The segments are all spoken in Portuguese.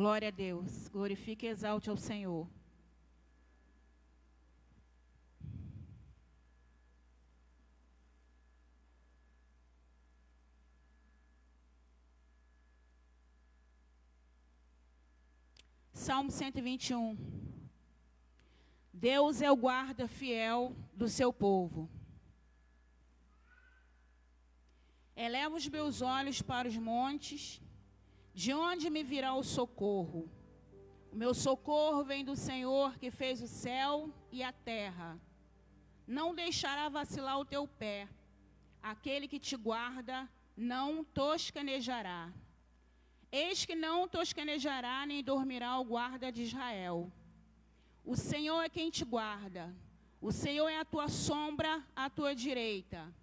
Glória a Deus. Glorifique e exalte ao Senhor. Salmo 121. Deus é o guarda fiel do seu povo. Elevo os meus olhos para os montes, de onde me virá o socorro? O meu socorro vem do Senhor, que fez o céu e a terra. Não deixará vacilar o teu pé. Aquele que te guarda não toscanejará. Eis que não toscanejará, nem dormirá o guarda de Israel. O Senhor é quem te guarda. O Senhor é a tua sombra à tua direita.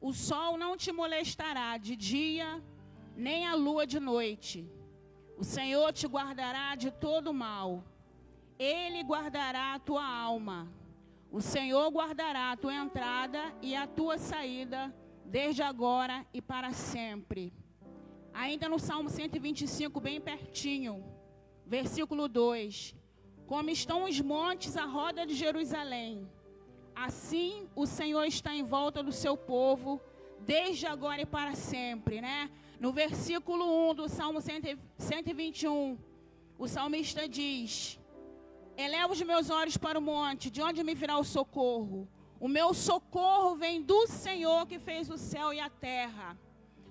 O sol não te molestará de dia, nem a lua de noite. O Senhor te guardará de todo mal. Ele guardará a tua alma. O Senhor guardará a tua entrada e a tua saída, desde agora e para sempre. Ainda no Salmo 125, bem pertinho, versículo 2. Como estão os montes à roda de Jerusalém, assim o Senhor está em volta do seu povo, desde agora e para sempre, né? No versículo 1 do Salmo 121, o salmista diz: Elevo os meus olhos para o monte, de onde me virá o socorro? O meu socorro vem do Senhor que fez o céu e a terra.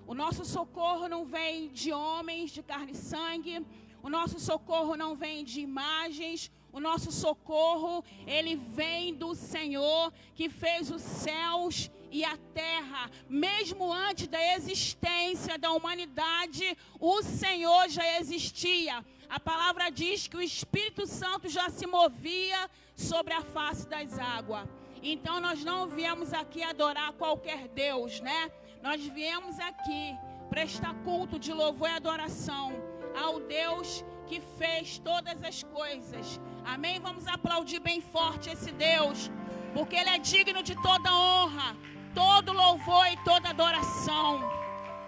O nosso socorro não vem de homens, de carne e sangue. O nosso socorro não vem de imagens. O nosso socorro, ele vem do Senhor que fez os céus e a terra. Mesmo antes da existência da humanidade, o Senhor já existia. A palavra diz que o Espírito Santo já se movia sobre a face das águas. Então nós não viemos aqui adorar qualquer Deus, né? Nós viemos aqui prestar culto de louvor e adoração ao Deus que fez todas as coisas. Amém? Vamos aplaudir bem forte esse Deus, porque Ele é digno de toda honra, todo louvor e toda adoração.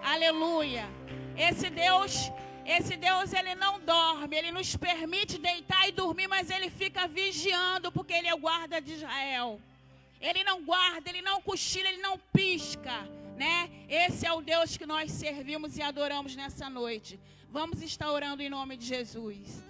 Aleluia. Esse Deus, Ele não dorme. Ele nos permite deitar e dormir, mas Ele fica vigiando, porque Ele é o guarda de Israel. Ele não guarda, Ele não cochila, Ele não pisca, né? Esse é o Deus que nós servimos e adoramos nessa noite. Vamos estar orando em nome de Jesus.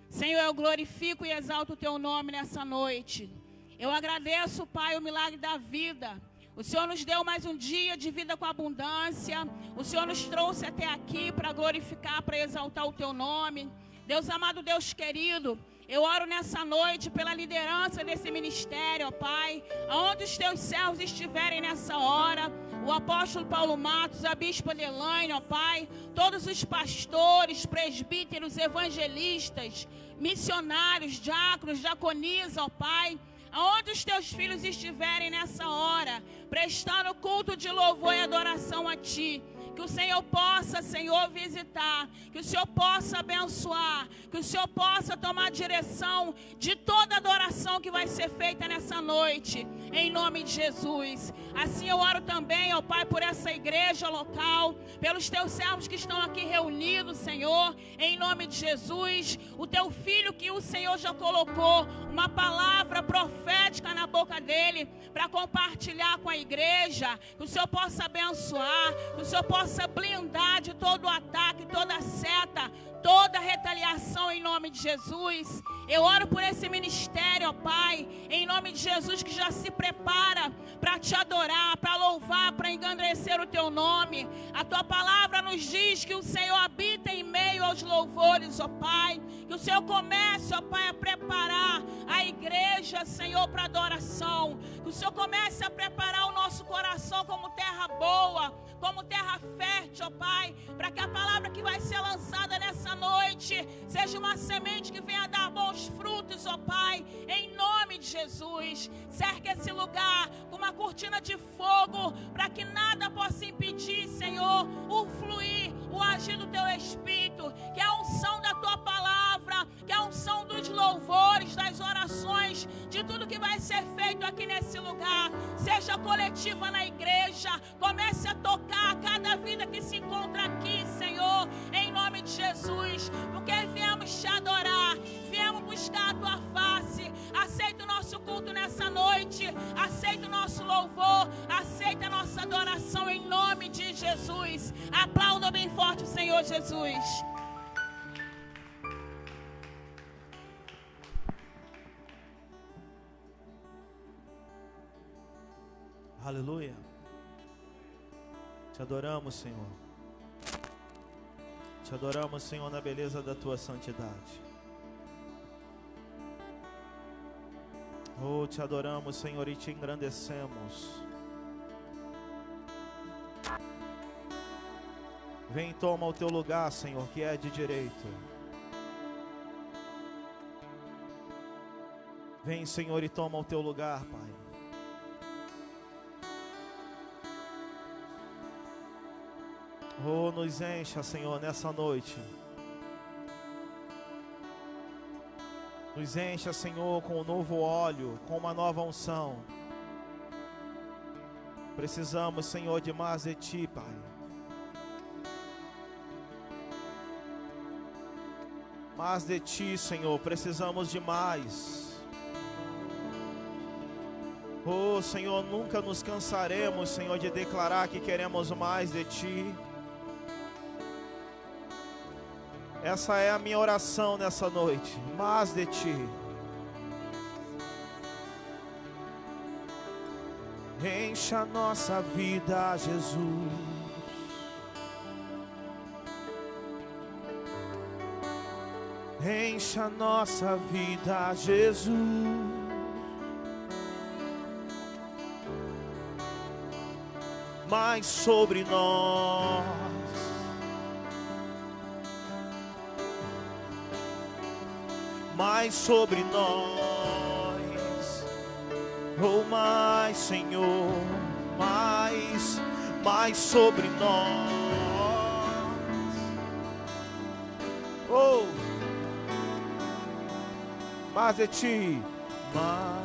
Senhor, eu glorifico e exalto o Teu nome nessa noite. Eu agradeço, Pai, o milagre da vida. O Senhor nos deu mais um dia de vida com abundância. O Senhor nos trouxe até aqui para glorificar, para exaltar o Teu nome. Deus amado, Deus querido, eu oro nessa noite pela liderança desse ministério, ó Pai. Aonde os Teus servos estiverem nessa hora, o apóstolo Paulo Matos, a bispa Adelaine, ó Pai, todos os pastores, presbíteros, evangelistas, missionários, diáconos, diaconisa, ó Pai, aonde os Teus filhos estiverem nessa hora, prestando culto de louvor e adoração a Ti. Que o Senhor possa, Senhor, visitar, que o Senhor possa abençoar, que o Senhor possa tomar direção de toda adoração que vai ser feita nessa noite, em nome de Jesus. Assim eu oro também, ó Pai, por essa igreja local, pelos Teus servos que estão aqui reunidos, Senhor, em nome de Jesus. O Teu filho que o Senhor já colocou uma palavra profética na boca dele, para compartilhar com a igreja, que o Senhor possa abençoar, que o Senhor possa blindar de todo ataque, toda seta, toda retaliação em nome de Jesus. Eu oro por esse ministério, ó Pai, em nome de Jesus, que já se prepara para Te adorar, para louvar, para engrandecer o Teu nome. A Tua palavra nos diz que o Senhor habita em meio aos louvores, ó Pai. Que o Senhor comece, ó Pai, a preparar a igreja, Senhor, para adoração. Que o Senhor comece a preparar o nosso coração como terra boa, como terra fértil, ó Pai, para que a palavra que vai ser lançada nessa noite seja uma semente que venha dar bons frutos, ó Pai, em nome de Jesus. Cerca esse lugar com uma cortina de fogo, para que nada possa impedir, Senhor, o fluir, o agir do Teu Espírito, que é a unção da Tua palavra, que é a unção dos louvores, das orações, de tudo que vai ser feito aqui nesse lugar, seja coletiva na igreja. Comece a tocar cada vida que se encontra aqui, Senhor, em nome de Jesus, porque Jesus. Aleluia. Te adoramos, Senhor. Te adoramos, Senhor, na beleza da tua santidade. Oh, te adoramos, Senhor, e te engrandecemos. Vem e toma o teu lugar, Senhor, que é de direito. Vem, Senhor, e toma o teu lugar, Pai. Oh, nos encha, Senhor, nessa noite. Nos encha, Senhor, com um novo óleo, com uma nova unção. Precisamos, Senhor, de mais de Ti, Pai. Mais de Ti, Senhor, precisamos de mais. Oh, Senhor, nunca nos cansaremos, Senhor, de declarar que queremos mais de Ti. Essa é a minha oração nessa noite, mais de Ti. Encha a nossa vida, Jesus. Encha a nossa vida, Jesus. Mais sobre nós. Mais sobre nós, oh, mais, Senhor, mais sobre nós, oh, mais de Ti, mais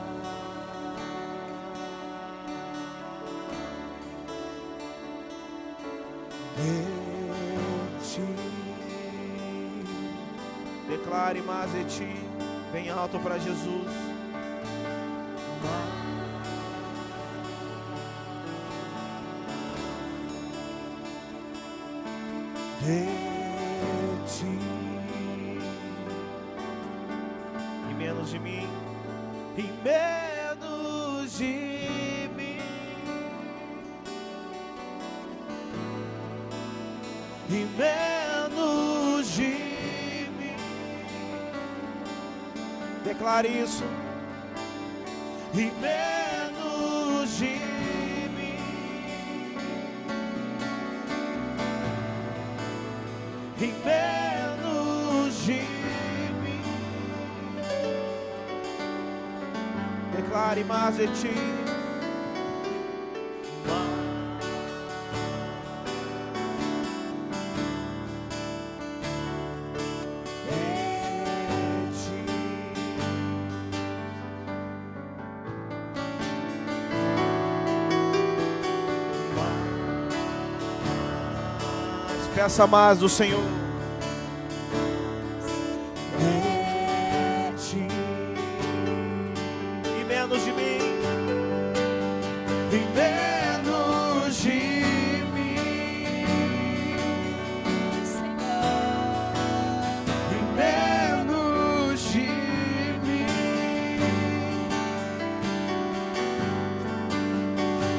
de Ti. Declare mais de Ti. Bem alto para Jesus. De Ti. E menos de mim. E menos de mim. E menos de mim. Declare isso. E menos de mim. E menos de mim. Declare mais de Ti. Peça mais do Senhor. De Ti. E menos de mim. E menos de mim. E menos de mim.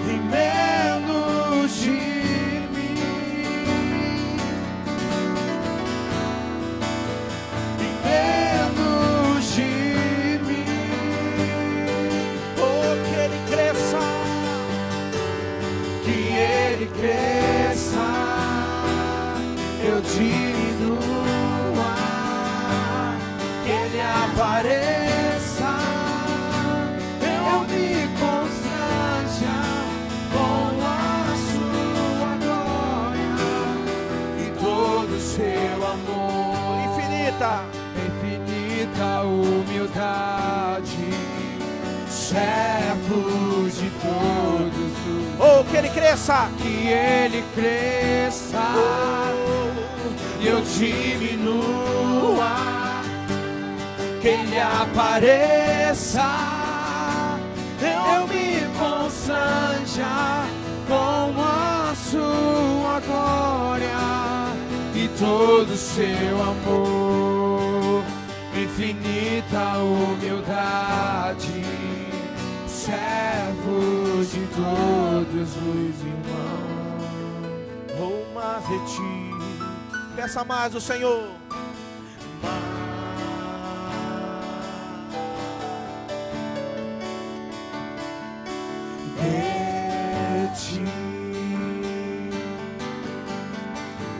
E menos de mim. Cresça, eu diminua, que Ele apareça, eu me constranja com a sua glória e todo o seu amor. Infinita humildade, servo de todos os. Oh, que Ele cresça, que Ele cresça, e eu diminua, que Ele apareça, eu me constranja com a sua glória e todo seu amor, infinita humildade, servos de todos os irmãos. Oh, mas de ti, peça mais o Senhor.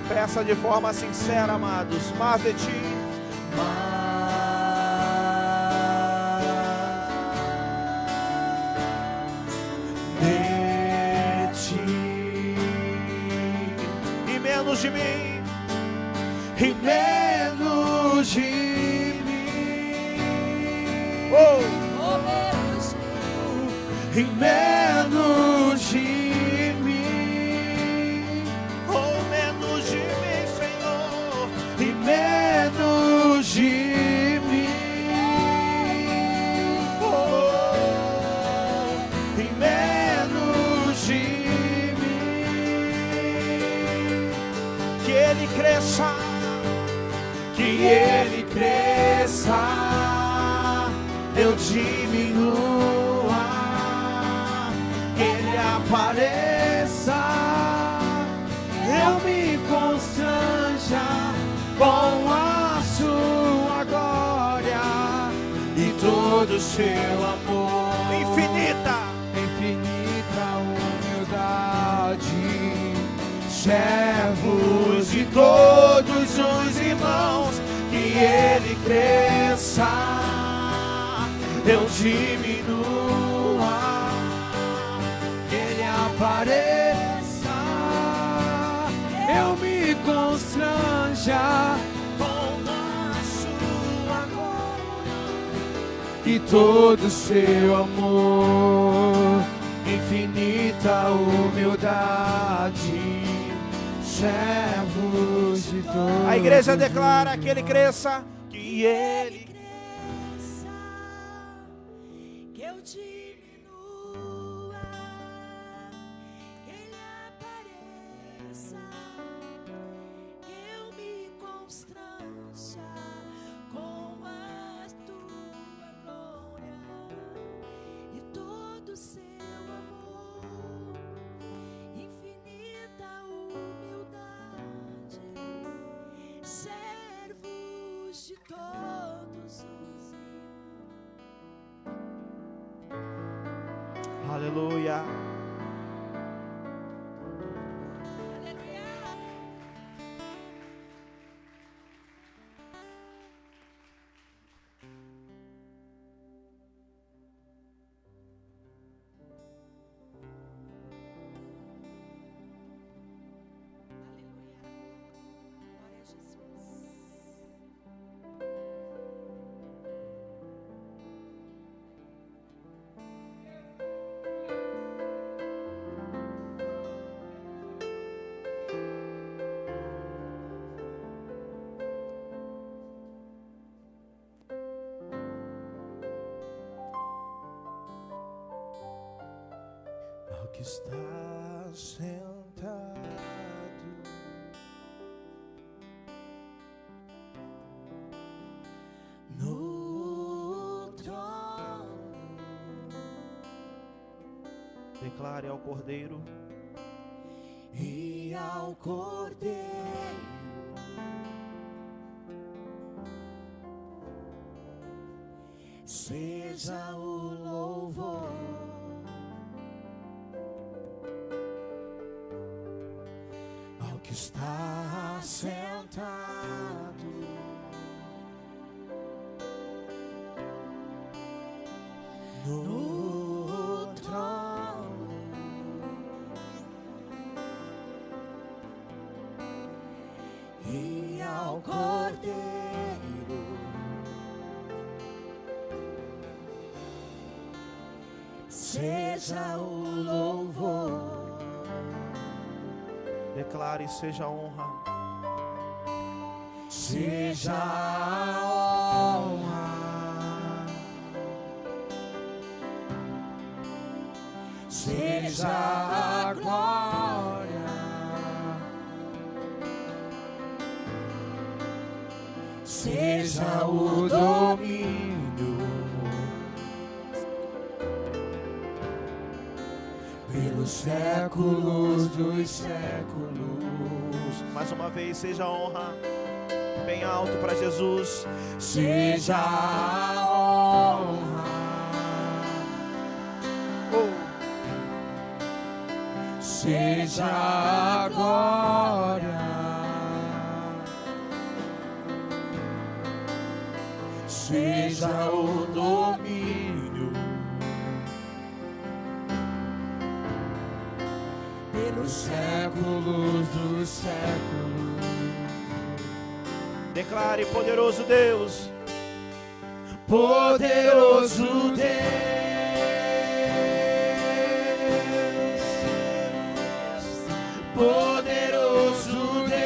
Peça de forma sincera, amados, mais de ti. De ti. E menos de mim. E menos de mim. Oh! E menos de mim. Menos de mim, oh, e menos de mim, que ele cresça, eu diminua, que ele apareça, eu me constranja com a sua glória e todo o seu amor. Infinita humildade, servos de todos os irmãos, que ele cresça, eu diminua, que ele apareça, eu me constranja com a sua glória e todo o seu amor, infinita humildade, servos de todos. A igreja declara que ele cresça, que ele cresça, que eu diminua, que ele apareça, que eu me constranja com a tua glória e todo o seu amor, infinita humildade, servos de todos os irmãos. Aleluia. Que está sentado no trono, declare ao Cordeiro e ao Cordeiro seja o louvor. Que está sentado no trono e ao Cordeiro seja o louvor. Declare, seja a honra, seja a honra, seja a glória seja o domínio pelos séculos dos séculos. Mais uma vez, seja a honra bem alto para Jesus. Seja a honra, seja a glória, seja o domínio pelos séculos dos séculos. Declare: poderoso Deus, poderoso Deus, poderoso Deus,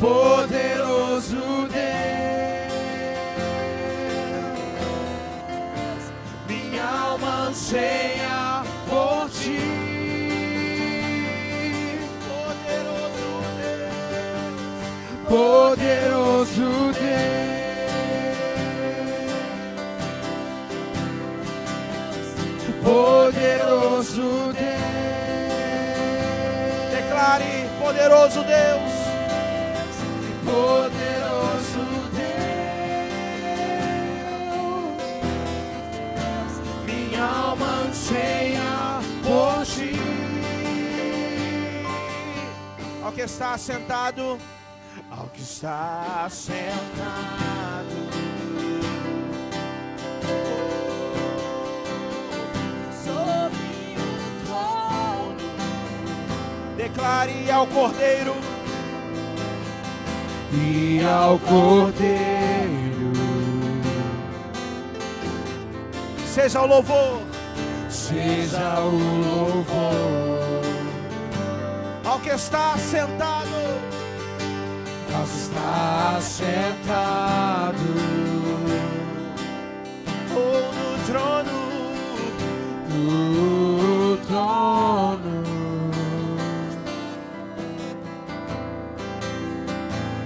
poderoso Deus, minha alma anseia por ti. Poderoso Deus, poderoso Deus, declare: poderoso Deus, poderoso Deus, minha alma anseia por ti. ao que está sentado, ao que está sentado sobre o trono, declare ao Cordeiro, e ao Cordeiro seja o louvor, seja o louvor, ao que está sentado, ao que está sentado no trono, no trono,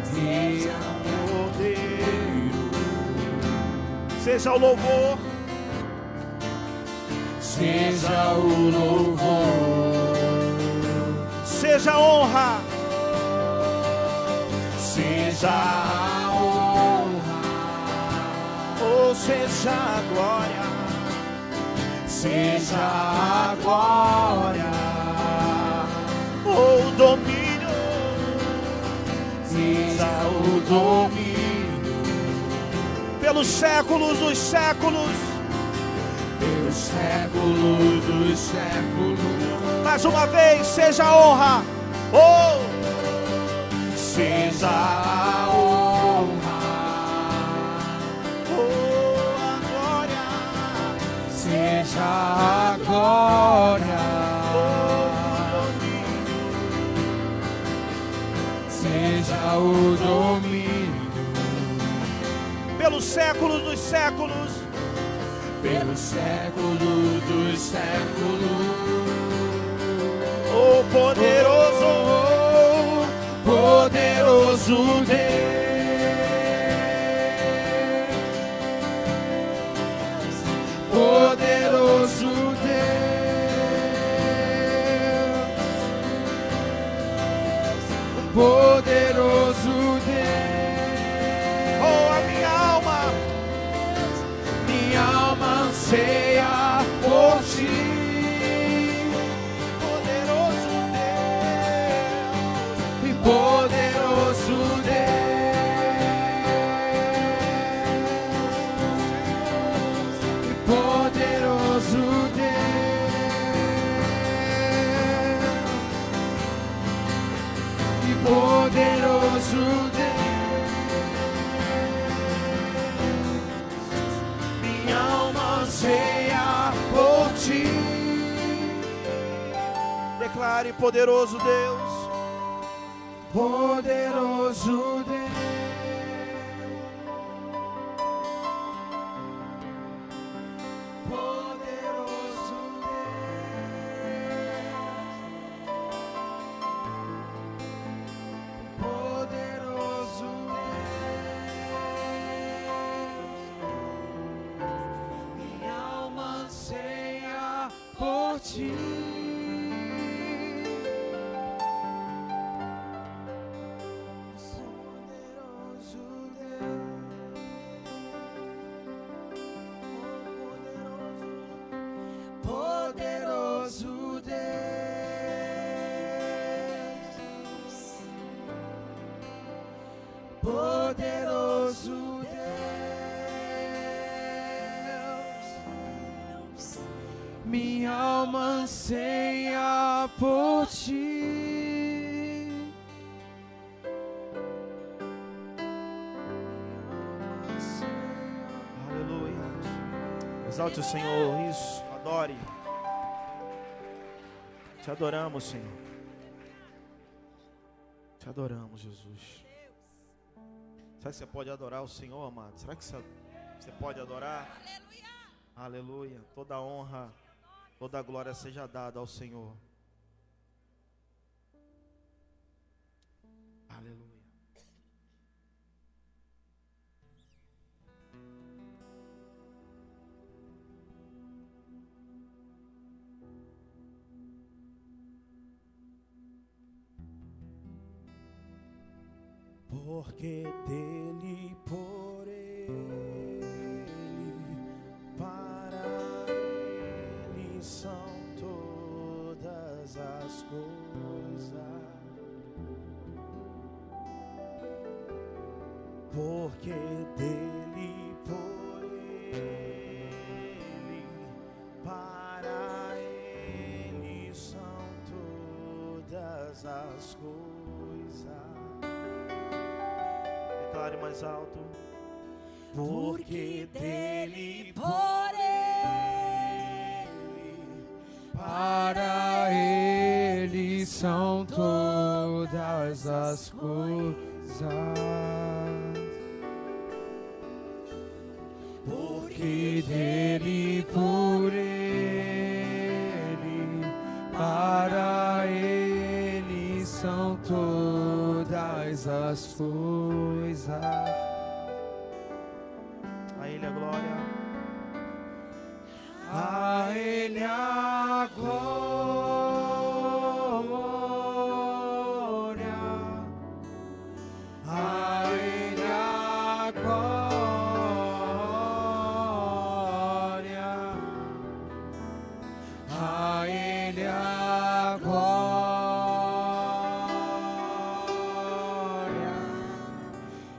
seja o Cordeiro, seja o louvor, seja o louvor, seja a honra, seja a honra, ou seja a glória, seja a glória, ou domínio, seja o domínio pelos séculos dos séculos. pelos séculos dos séculos. Mais uma vez, seja a honra, ou Seja a honra, ou a glória, seja a glória, seja o domínio pelos séculos dos séculos. pelos séculos dos séculos. O poderoso, poderoso Deus, poderoso Deus, poderoso Deus. oh a minha alma Anseia por ti, poderoso Deus, e poderoso Deus, e poderoso Deus, e poderoso Deus, minha alma anseia por ti. declare: poderoso Deus, Poderoso Deus, poderoso Deus, ti. Poderoso Deus, poderoso Deus, minha alma anseia por ti. Aleluia. Exalte o Senhor, isso, adore. Te adoramos, Senhor. Te adoramos, Jesus. Será que você pode adorar o Senhor, amado? Será que você pode adorar? Aleluia. Aleluia. Toda a honra, toda a glória seja dada ao Senhor. Aleluia. Porque dele, por ele, para ele são todas as coisas. Porque dele, por ele, para ele são todas as coisas. Declare mais alto. Porque dele, por ele, Para ele são todas as coisas. Porque dele, por ele, para ele são todas as coisas. a ele a glória. A ele a glória, a ele a glória, a ele a glória,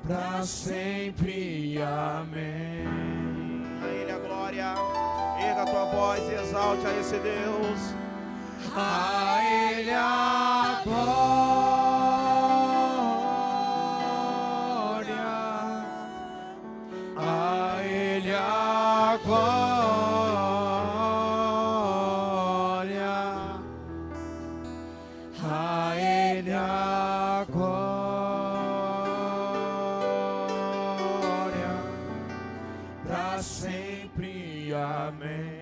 pra sempre, amém. A ele a glória. Erga a tua voz e exalte a esse Deus. A ele a glória, a ele a glória, a ele a glória, pra sempre, amém.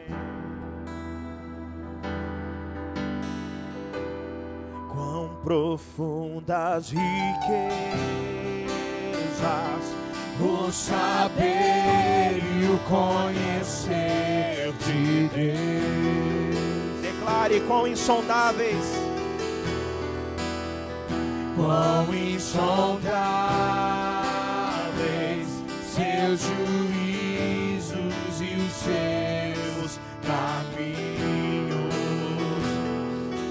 Quão profundas riquezas O saber e o conhecer de Deus. declare quão insondáveis, Quão insondáveis seus juízos e os seus caminhos.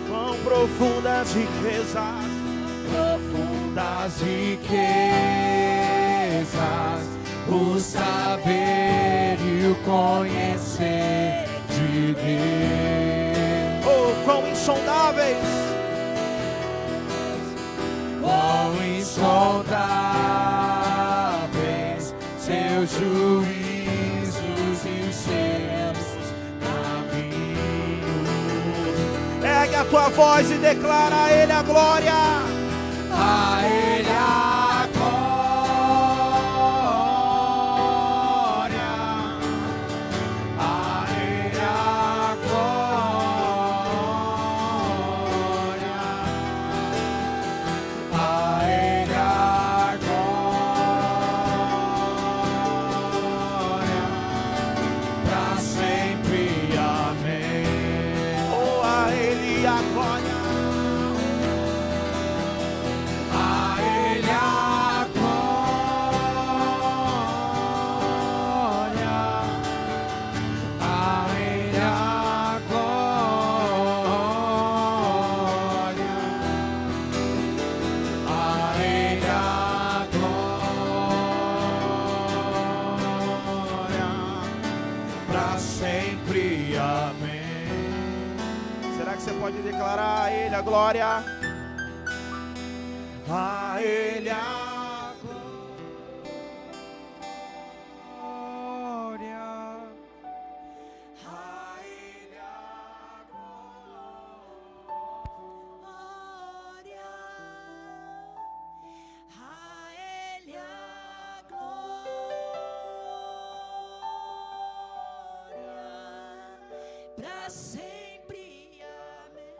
quão profundas riquezas, Profundas riquezas, o saber e o conhecer de Deus. oh, quão insondáveis, Quão insondáveis seus juízos e os seus caminhos. ergue a tua voz e declara a ele a glória. A ele a glória, a ele a glória, a ele a glória, pra sempre, amém. Oh, você pode declarar a Ele a glória. A Ele a glória. A Ele a glória. A Ele a glória. Pra sempre. Amém.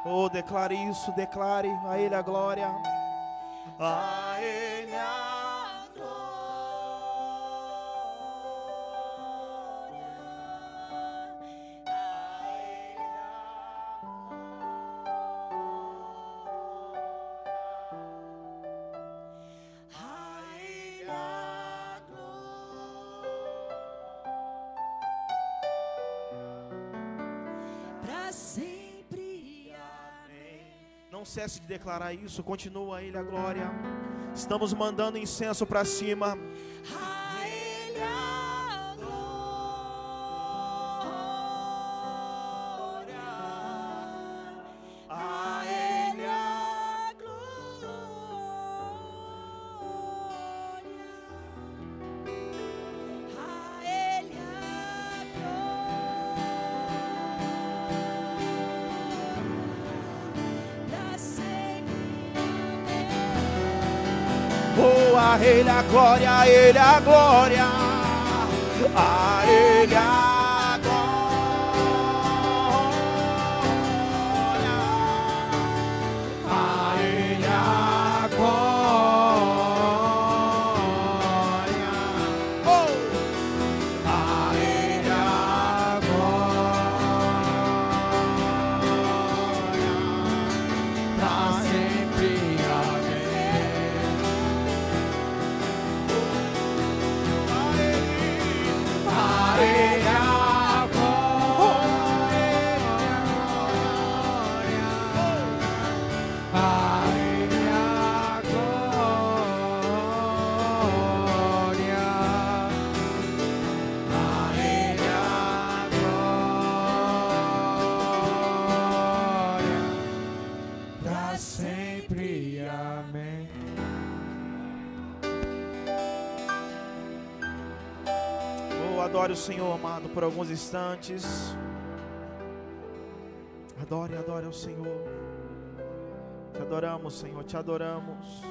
Oh, declare isso, declare a Ele a glória. A Ele a glória. A Ele a glória. Pra sempre. Amém. Não cesse de declarar isso, continua a Ele a glória. Estamos mandando incenso para cima. A Ele a glória. A Ele a glória. A Ele a glória. Pra sempre. Oh, a Ele a glória, a Ele a glória. A Ele a glória. A Ele a glória. Oh, a Ele a glória. Pra sempre, amém. A Ele a glória. A Ele a glória. A Ele a glória. Pra sempre, amém. Oh, adore o Senhor, amado, por alguns instantes. Adore, adore ao Senhor. Te adoramos, Senhor, te adoramos.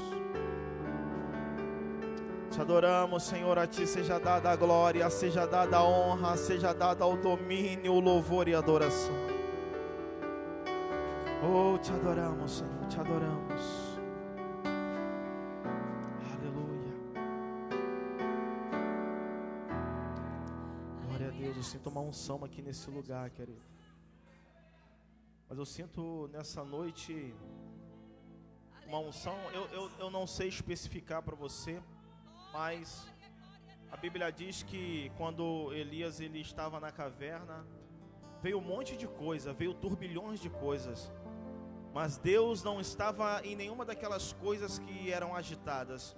Te adoramos, Senhor, a Ti seja dada a glória, seja dada a honra, seja dada o domínio, o louvor e a adoração. Oh, te adoramos, Senhor, te adoramos. Aleluia. Glória a Deus, eu sinto uma unção aqui nesse lugar, querido. Mas eu sinto nessa noite uma unção, eu não sei especificar para você, mas a Bíblia diz que quando Elias ele estava na caverna, veio um monte de coisa, veio turbilhões de coisas, mas Deus não estava em nenhuma daquelas coisas que eram agitadas.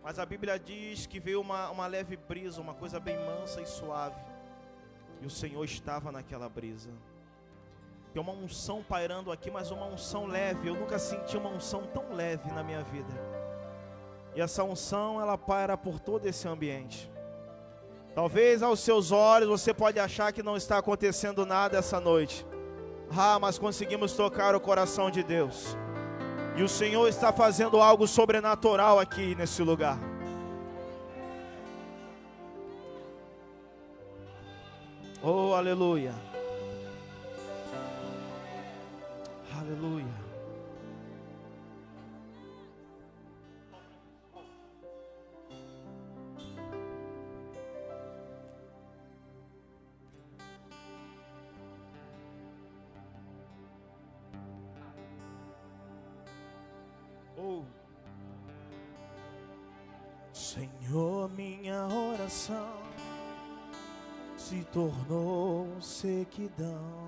Mas a Bíblia diz que veio uma leve brisa, uma coisa bem mansa e suave, e o Senhor estava naquela brisa. Tem uma unção pairando aqui, mas uma unção leve. Eu nunca senti uma unção tão leve na minha vida. E essa unção, ela paira por todo esse ambiente. Talvez aos seus olhos você pode achar que não está acontecendo nada essa noite. Mas conseguimos tocar o coração de Deus. E o Senhor está fazendo algo sobrenatural aqui nesse lugar. Oh, aleluia. Aleluia. Oh. Senhor, minha oração se tornou sequidão,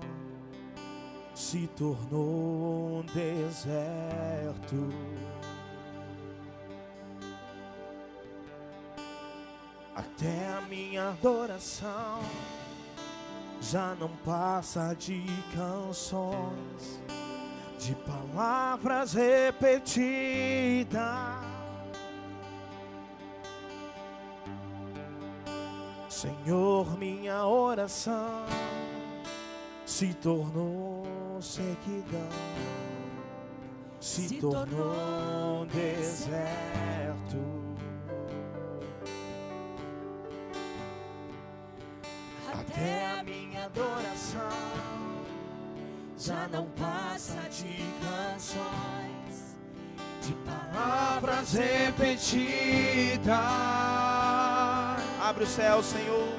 se tornou um deserto. Até a minha adoração já não passa de canções, de palavras repetidas. Senhor, minha oração se tornou sequidão, se tornou deserto. Até a minha adoração já não passa de canções, de palavras repetidas. Abre o céu, Senhor.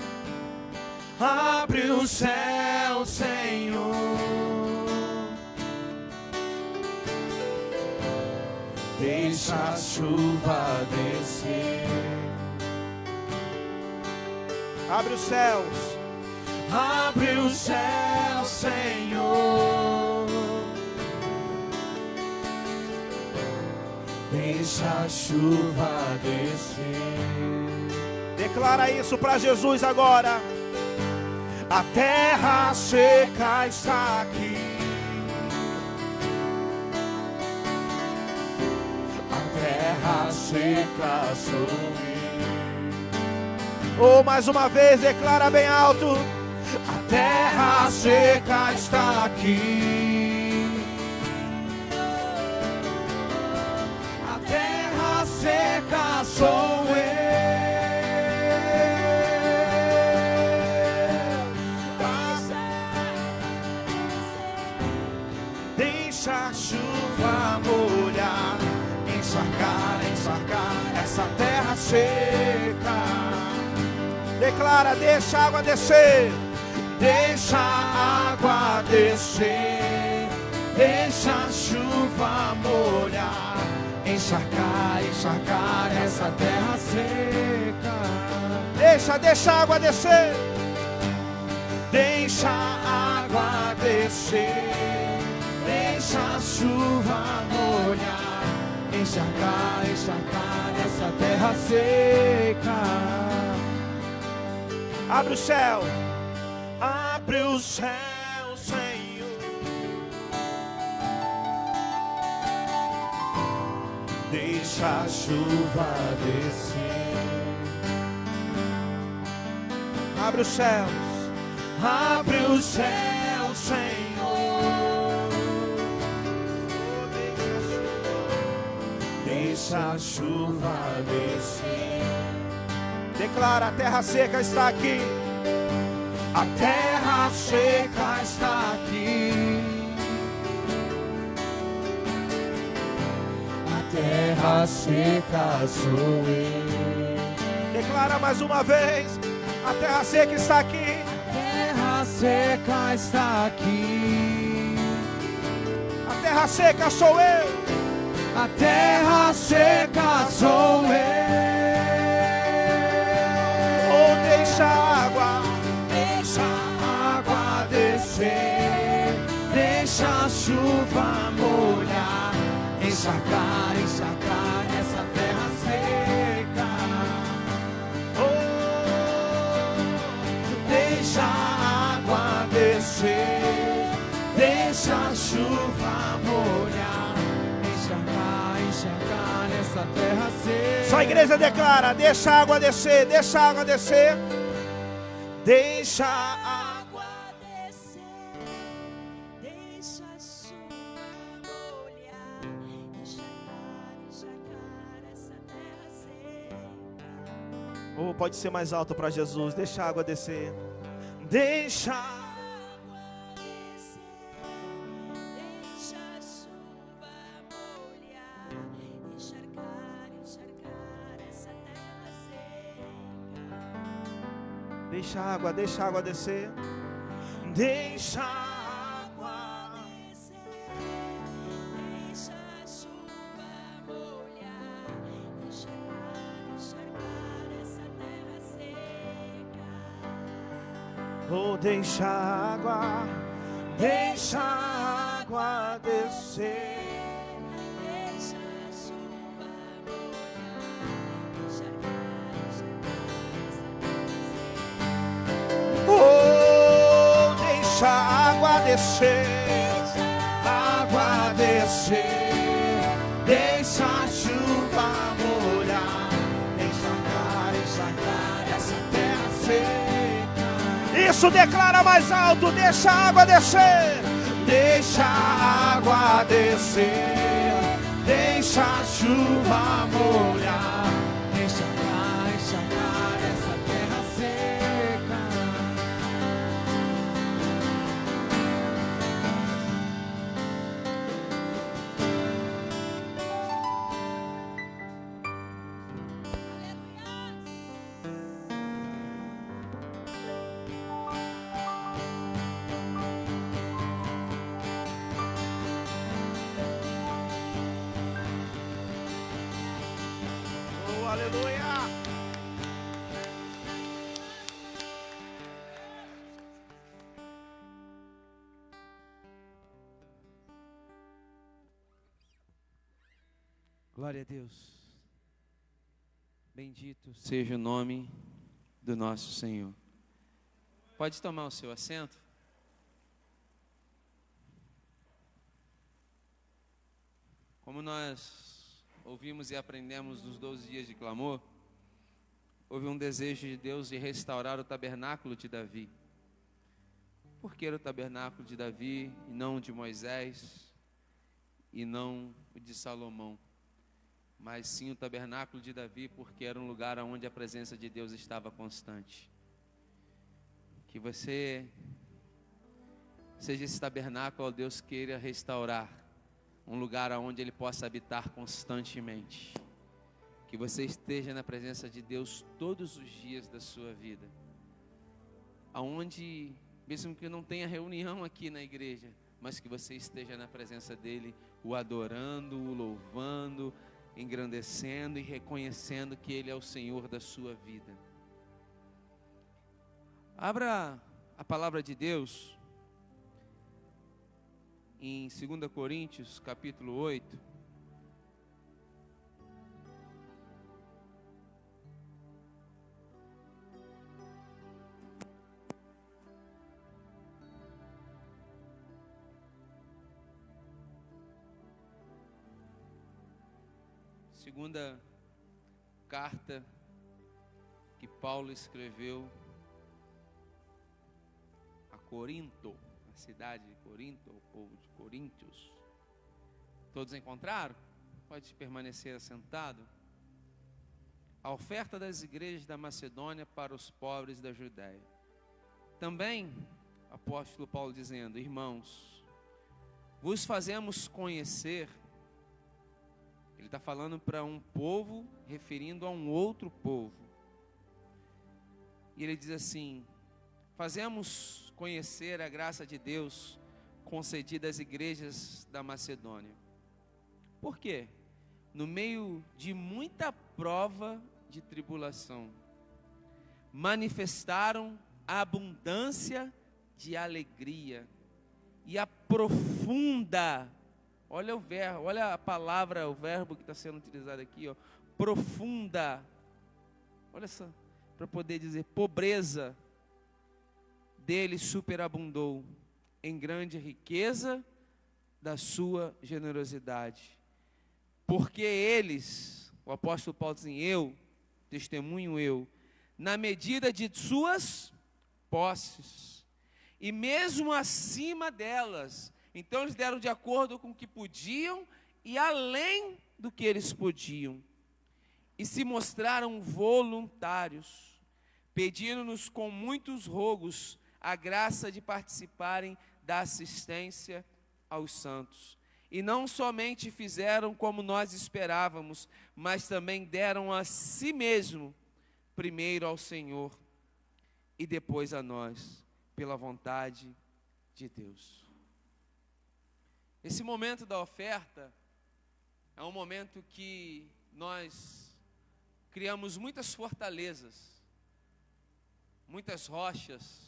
Abre o céu, Senhor. Deixa a chuva descer. Abre os céus. Abre o céu, Senhor. Deixa a chuva descer. Declara isso para Jesus agora. A terra seca está aqui. A terra seca sou eu. Oh, mais uma vez, declara bem alto. A terra seca está aqui. A terra seca sou eu. Deixa a chuva molhar, encharcar, encharcar essa terra seca. Declara, deixa a água descer. Deixa a água descer. Deixa a chuva molhar, encharcar, encharcar essa terra seca. Deixa a água descer. Deixa a água descer. Deixa a chuva molhar, encharcar, encharcar essa terra seca. Abre o céu. Abre o céu, Senhor. Deixa a chuva descer. Abre os céus. Abre o céu, Senhor. Deixa a chuva descer. Declara, a terra seca está aqui. A terra seca está aqui. A terra seca sou eu. Declara mais uma vez. A terra seca está aqui. A terra seca está aqui. A terra seca sou eu. A terra seca sou eu. Oh, deixa a água. Deixa a água descer. Deixa a chuva molhar, encharcar, encharcar essa terra seca. Oh, deixa a água descer. Deixa a chuva molhar, encharcar, encharcar essa terra seca. Só a igreja declara, deixa a água descer, deixa a água descer. Deixa a água descer, deixa a chuva molhar, encharcar, encharcar essa terra seca. Oh, pode ser mais alto para Jesus. Deixa a água descer. Deixa a Água descer, deixa a chuva molhar, encharcar, encharcar essa terra seca. Deixa a água descer. Deixa a água Descer, deixa a chuva molhar, encharcar, encharcar essa terra seca. Oh, deixa a água descer. Deixa a chuva molhar, encharcar, encharcar essa terra seca. Oh, descer, água descer, deixa a chuva molhar, encharcar essa terra seca. Isso, declara mais alto, deixa a água descer, deixa a água descer, deixa a chuva molhar, encharcar essa terra seca. Oh, aleluia! Glória a Deus. Bendito seja o nome do nosso Senhor. Pode tomar o seu assento. Como nós ouvimos e aprendemos nos 12 dias de clamor, houve um desejo de Deus de restaurar o tabernáculo de Davi. Por que era o tabernáculo de Davi e não o de Moisés e não o de Salomão? Mas sim o tabernáculo de Davi, porque era um lugar onde a presença de Deus estava constante. Que você seja esse tabernáculo, ó Deus, queira restaurar um lugar onde Ele possa habitar constantemente. Que você esteja na presença de Deus todos os dias da sua vida. Aonde, mesmo que não tenha reunião aqui na igreja, mas que você esteja na presença dEle, o adorando, o louvando, engrandecendo e reconhecendo que Ele é o Senhor da sua vida. Abra a palavra de Deus em 2 Coríntios, capítulo 8. Segunda carta que Paulo escreveu a Corinto, a cidade de Corinto, o povo de Coríntios. Todos encontraram? Pode permanecer assentado. A oferta das igrejas da Macedônia para os pobres da Judéia. Também, apóstolo Paulo dizendo: irmãos, vos fazemos conhecer. Ele está falando para um povo, referindo a um outro povo. E ele diz assim: fazemos conhecer a graça de Deus concedida às igrejas da Macedônia. Por quê? No meio de muita prova de tribulação, manifestaram a abundância de alegria e a profunda, olha o verbo, olha a palavra, o verbo que está sendo utilizado aqui, ó, profunda, olha só, para poder dizer pobreza, dele superabundou em grande riqueza da sua generosidade. Porque eles, o apóstolo Paulo diz assim, eu, testemunho eu, na medida de suas posses, e mesmo acima delas, então eles deram de acordo com o que podiam e além do que eles podiam. E se mostraram voluntários, pedindo-nos com muitos rogos a graça de participarem da assistência aos santos. E não somente fizeram como nós esperávamos, mas também deram a si mesmo, primeiro ao Senhor e depois a nós, pela vontade de Deus. Esse momento da oferta é um momento que nós criamos muitas fortalezas, muitas rochas,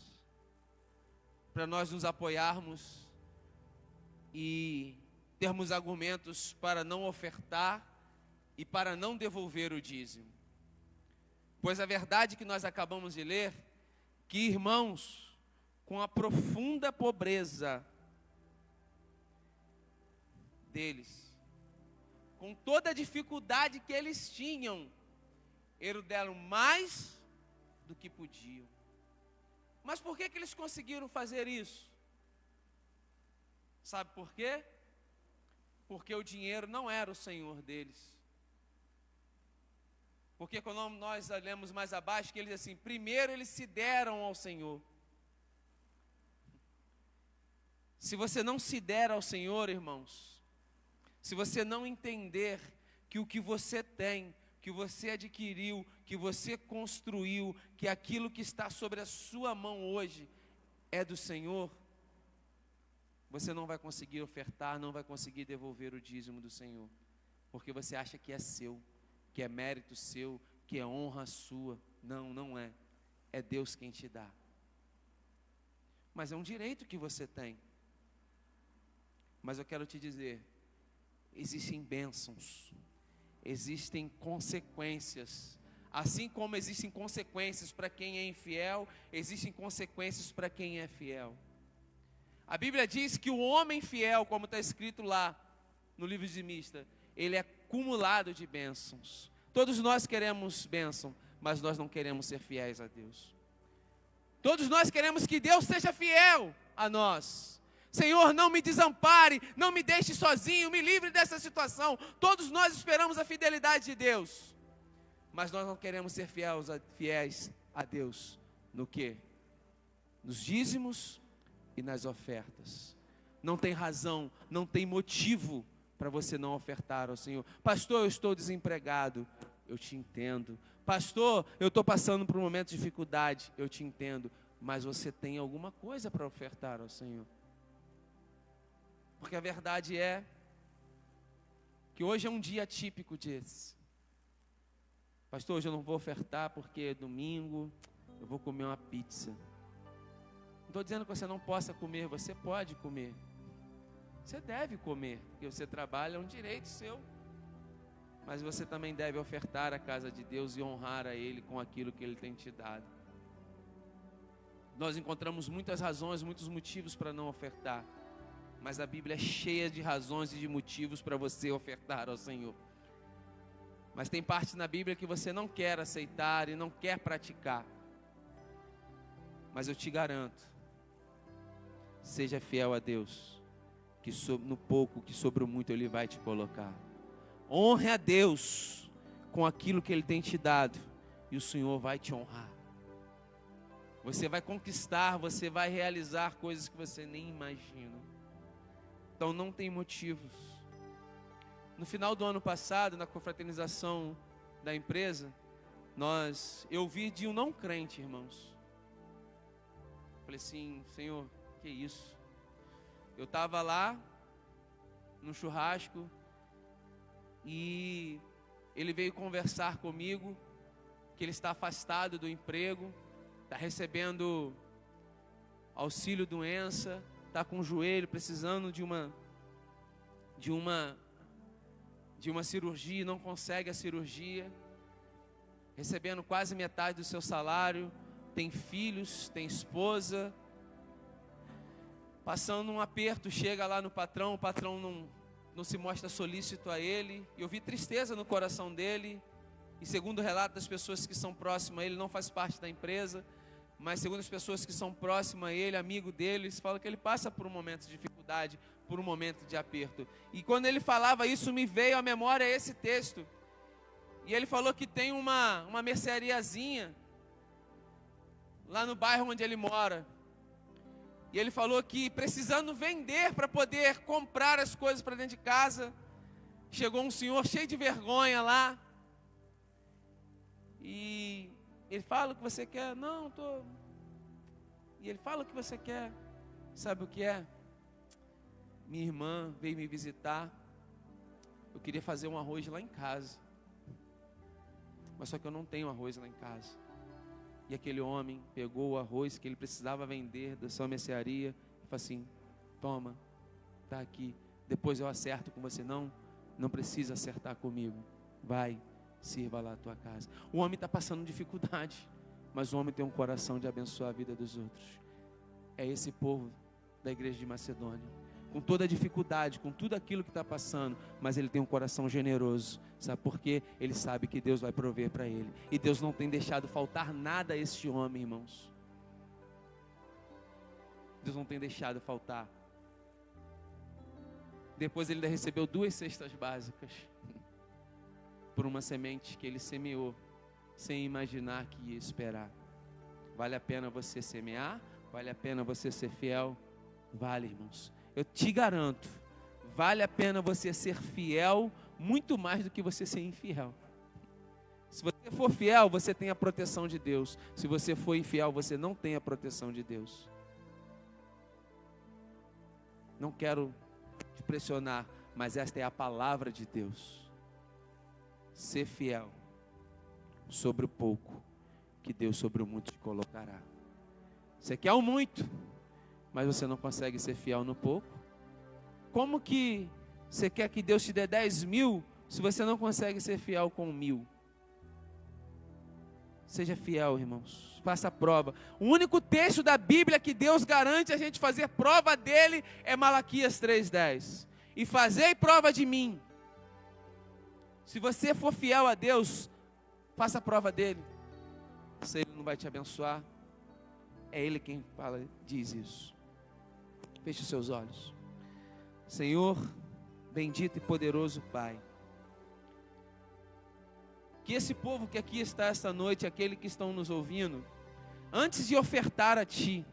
para nós nos apoiarmos e termos argumentos para não ofertar e para não devolver o dízimo. Pois a verdade que nós acabamos de ler, que irmãos, com a profunda pobreza deles. Com toda a dificuldade que eles tinham, eles deram mais do que podiam. Mas por que eles conseguiram fazer isso? Sabe por quê? Porque o dinheiro não era o senhor deles. Porque quando nós olhamos mais abaixo, que ele diz assim, primeiro eles se deram ao Senhor. Se você não se der ao Senhor, irmãos, se você não entender que o que você tem, que você adquiriu, que você construiu, que aquilo que está sobre a sua mão hoje é do Senhor, você não vai conseguir ofertar, não vai conseguir devolver o dízimo do Senhor, porque você acha que é seu, que é mérito seu, que é honra sua. Não, não é. É Deus quem te dá. Mas é um direito que você tem. Mas eu quero te dizer, existem bênçãos, existem consequências. Assim como existem consequências para quem é infiel, existem consequências para quem é fiel. A Bíblia diz que o homem fiel, como está escrito lá no livro de Dizimista, ele é acumulado de bênçãos. Todos nós queremos bênção, mas nós não queremos ser fiéis a Deus. Todos nós queremos que Deus seja fiel a nós. Senhor, não me desampare, não me deixe sozinho, me livre dessa situação. Todos nós esperamos a fidelidade de Deus, mas nós não queremos ser fiéis a Deus. No quê? Nos dízimos e nas ofertas. Não tem razão, não tem motivo para você não ofertar ao Senhor. Pastor, eu estou desempregado. Eu te entendo. Pastor, eu estou passando por um momento de dificuldade. Eu te entendo. Mas você tem alguma coisa para ofertar ao Senhor. Porque a verdade é que hoje é um dia típico desse. Pastor, hoje eu não vou ofertar porque é domingo, eu vou comer uma pizza. Não estou dizendo que você não possa comer, você pode comer. Você deve comer, porque você trabalha, é um direito seu. Mas você também deve ofertar a casa de Deus e honrar a Ele com aquilo que Ele tem te dado. Nós encontramos muitas razões, muitos motivos para não ofertar. Mas a Bíblia é cheia de razões e de motivos para você ofertar ao Senhor. Mas tem parte na Bíblia que você não quer aceitar e não quer praticar. Mas eu te garanto, seja fiel a Deus, que no pouco, que sobre o muito Ele vai te colocar. Honre a Deus com aquilo que Ele tem te dado, e o Senhor vai te honrar. Você vai conquistar, você vai realizar coisas que você nem imagina. Então não tem motivos. No final do ano passado, na confraternização da empresa, eu ouvi de um não crente, irmãos. Falei assim, Senhor, que isso? Eu estava lá, no churrasco, e ele veio conversar comigo, que ele está afastado do emprego, está recebendo auxílio doença, está com o joelho precisando de uma cirurgia, não consegue a cirurgia, recebendo quase metade do seu salário, tem filhos, tem esposa, passando um aperto, chega lá no patrão, o patrão não se mostra solícito a ele. Eu vi tristeza no coração dele, e segundo o relato das pessoas que são próximas a ele, não faz parte da empresa, mas segundo as pessoas que são próximas a ele, amigo dele, eles falam que ele passa por um momento de dificuldade, por um momento de aperto. E quando ele falava isso, me veio à memória esse texto. E ele falou que tem uma merceariazinha lá no bairro onde ele mora. E ele falou que precisando vender para poder comprar as coisas para dentro de casa, chegou um senhor cheio de vergonha lá. E ele fala o que você quer. Não, estou. E ele fala o que você quer. Sabe o que é? Minha irmã veio me visitar. Eu queria fazer um arroz lá em casa. Mas só que eu não tenho arroz lá em casa. E aquele homem pegou o arroz que ele precisava vender da sua mercearia e falou assim: toma, está aqui. Depois eu acerto com você. Não precisa acertar comigo. Vai, sirva lá a tua casa. O homem está passando dificuldade, mas o homem tem um coração de abençoar a vida dos outros. É esse povo da igreja de Macedônia. com toda a dificuldade, com tudo aquilo que está passando, mas ele tem um coração generoso. Sabe por quê? Ele sabe que Deus vai prover para ele. E Deus não tem deixado faltar nada a este homem, irmãos. Deus não tem deixado faltar. Depois ele ainda recebeu 2 cestas básicas por uma semente que ele semeou, sem imaginar que ia esperar. Vale a pena você semear? Vale a pena você ser fiel? Vale, irmãos. Eu te garanto, vale a pena você ser fiel muito mais do que você ser infiel. Se você for fiel, você tem a proteção de Deus. Se você for infiel, você não tem a proteção de Deus. Não quero te pressionar, mas esta é a palavra de Deus. Ser fiel sobre o pouco, que Deus sobre o muito te colocará. Você quer o muito, mas você não consegue ser fiel no pouco? Como que você quer que Deus te dê 10 mil, se você não consegue ser fiel com 1000? Seja fiel, irmãos. Faça a prova. O único texto da Bíblia que Deus garante a gente fazer prova dele é Malaquias 3:10. E fazei prova de mim. Se você for fiel a Deus, faça a prova dele. Se ele não vai te abençoar, é ele quem fala, diz isso. Feche os seus olhos. Senhor, bendito e poderoso Pai, que esse povo que aqui está esta noite, aquele que estão nos ouvindo, antes de ofertar a Ti,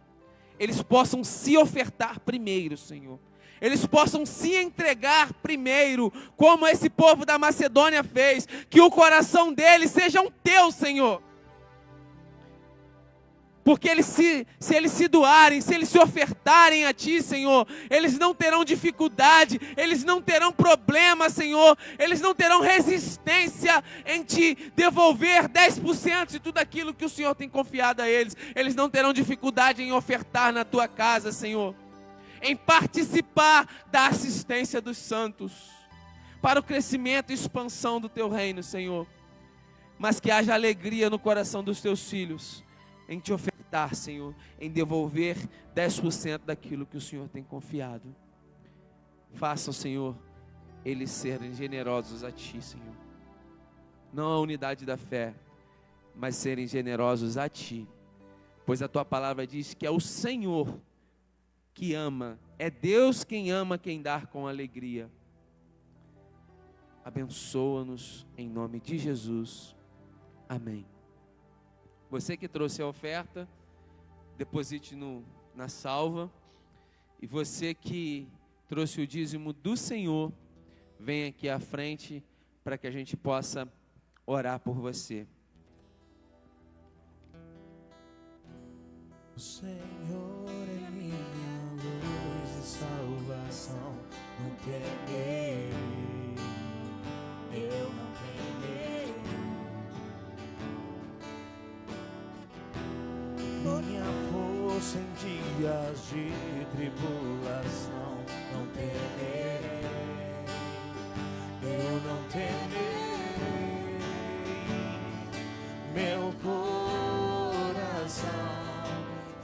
eles possam se ofertar primeiro, Senhor. Eles possam se entregar primeiro, como esse povo da Macedônia fez, que o coração deles seja um Teu, Senhor. Porque se eles se doarem, se eles se ofertarem a Ti, Senhor, eles não terão dificuldade, eles não terão problema, Senhor, eles não terão resistência em Te devolver 10% de tudo aquilo que o Senhor tem confiado a eles. Eles não terão dificuldade em ofertar na Tua casa, Senhor, em participar da assistência dos santos, para o crescimento e expansão do Teu reino, Senhor. Mas que haja alegria no coração dos Teus filhos, em Te ofertar, Senhor, em devolver 10% daquilo que o Senhor tem confiado. Faça, Senhor, eles serem generosos a Ti, Senhor. Não a unidade da fé, mas serem generosos a Ti. Pois a Tua palavra diz que é o Senhor que ama, é Deus quem ama quem dá com alegria. Abençoa-nos em nome de Jesus. Amém. Você que trouxe a oferta, deposite na salva. E você que trouxe o dízimo do Senhor, vem aqui à frente para que a gente possa orar por você. O Senhor é minha luz e salvação, não temerei, eu não temerei. Minha força em dias de tribulação, não temerei, eu não temerei. Meu coração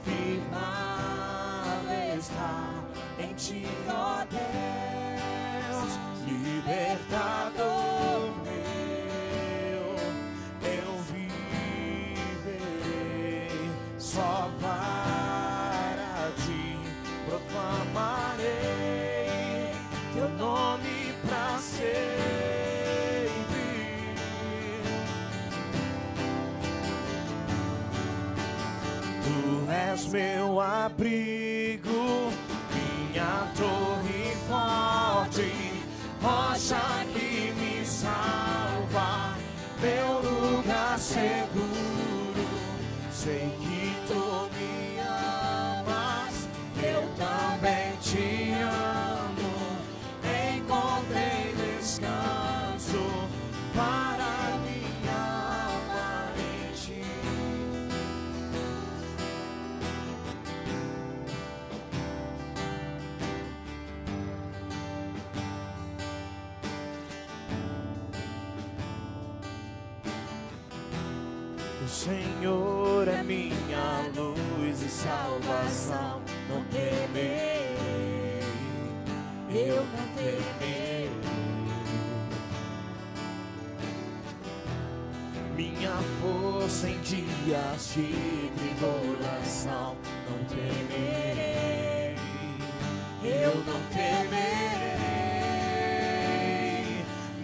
firmado está em Ti, ó Deus, libertador meu, eu viverei só para Ti, proclamarei Teu nome pra sempre. Tu és meu abrigo, minha torre forte, rocha que me salva, meu lugar seguro. Sei que Tu me amas, eu também Te amo. Encontrei descanso para minha alma em Ti. O Senhor é minha luz e salvação, não temerei, eu não temerei. Minha força em dias de tribulação, não temerei, eu não temerei.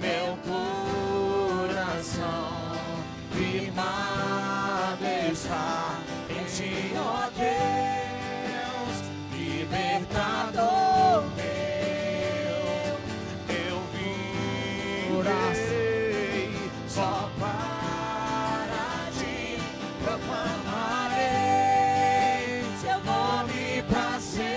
Meu coração firmado está em ti, ó Deus, libertador meu. Eu viverei só para ti, proclamarei seu nome para sempre.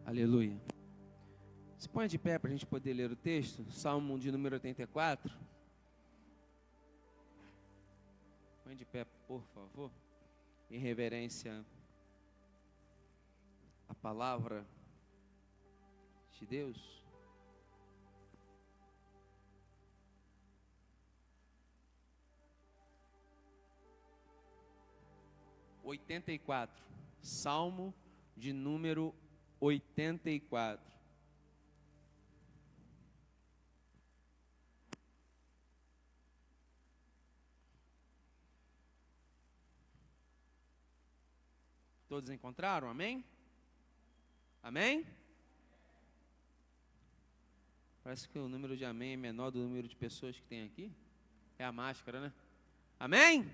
Aleluia. Se põe de pé para a gente poder ler o texto. Salmo de número 84. Põe de pé, por favor. Em reverência à palavra de Deus. Salmo de número 84. Todos encontraram? Amém? Amém? Parece que o número de amém é menor do número de pessoas que tem aqui. É a máscara, né? Amém?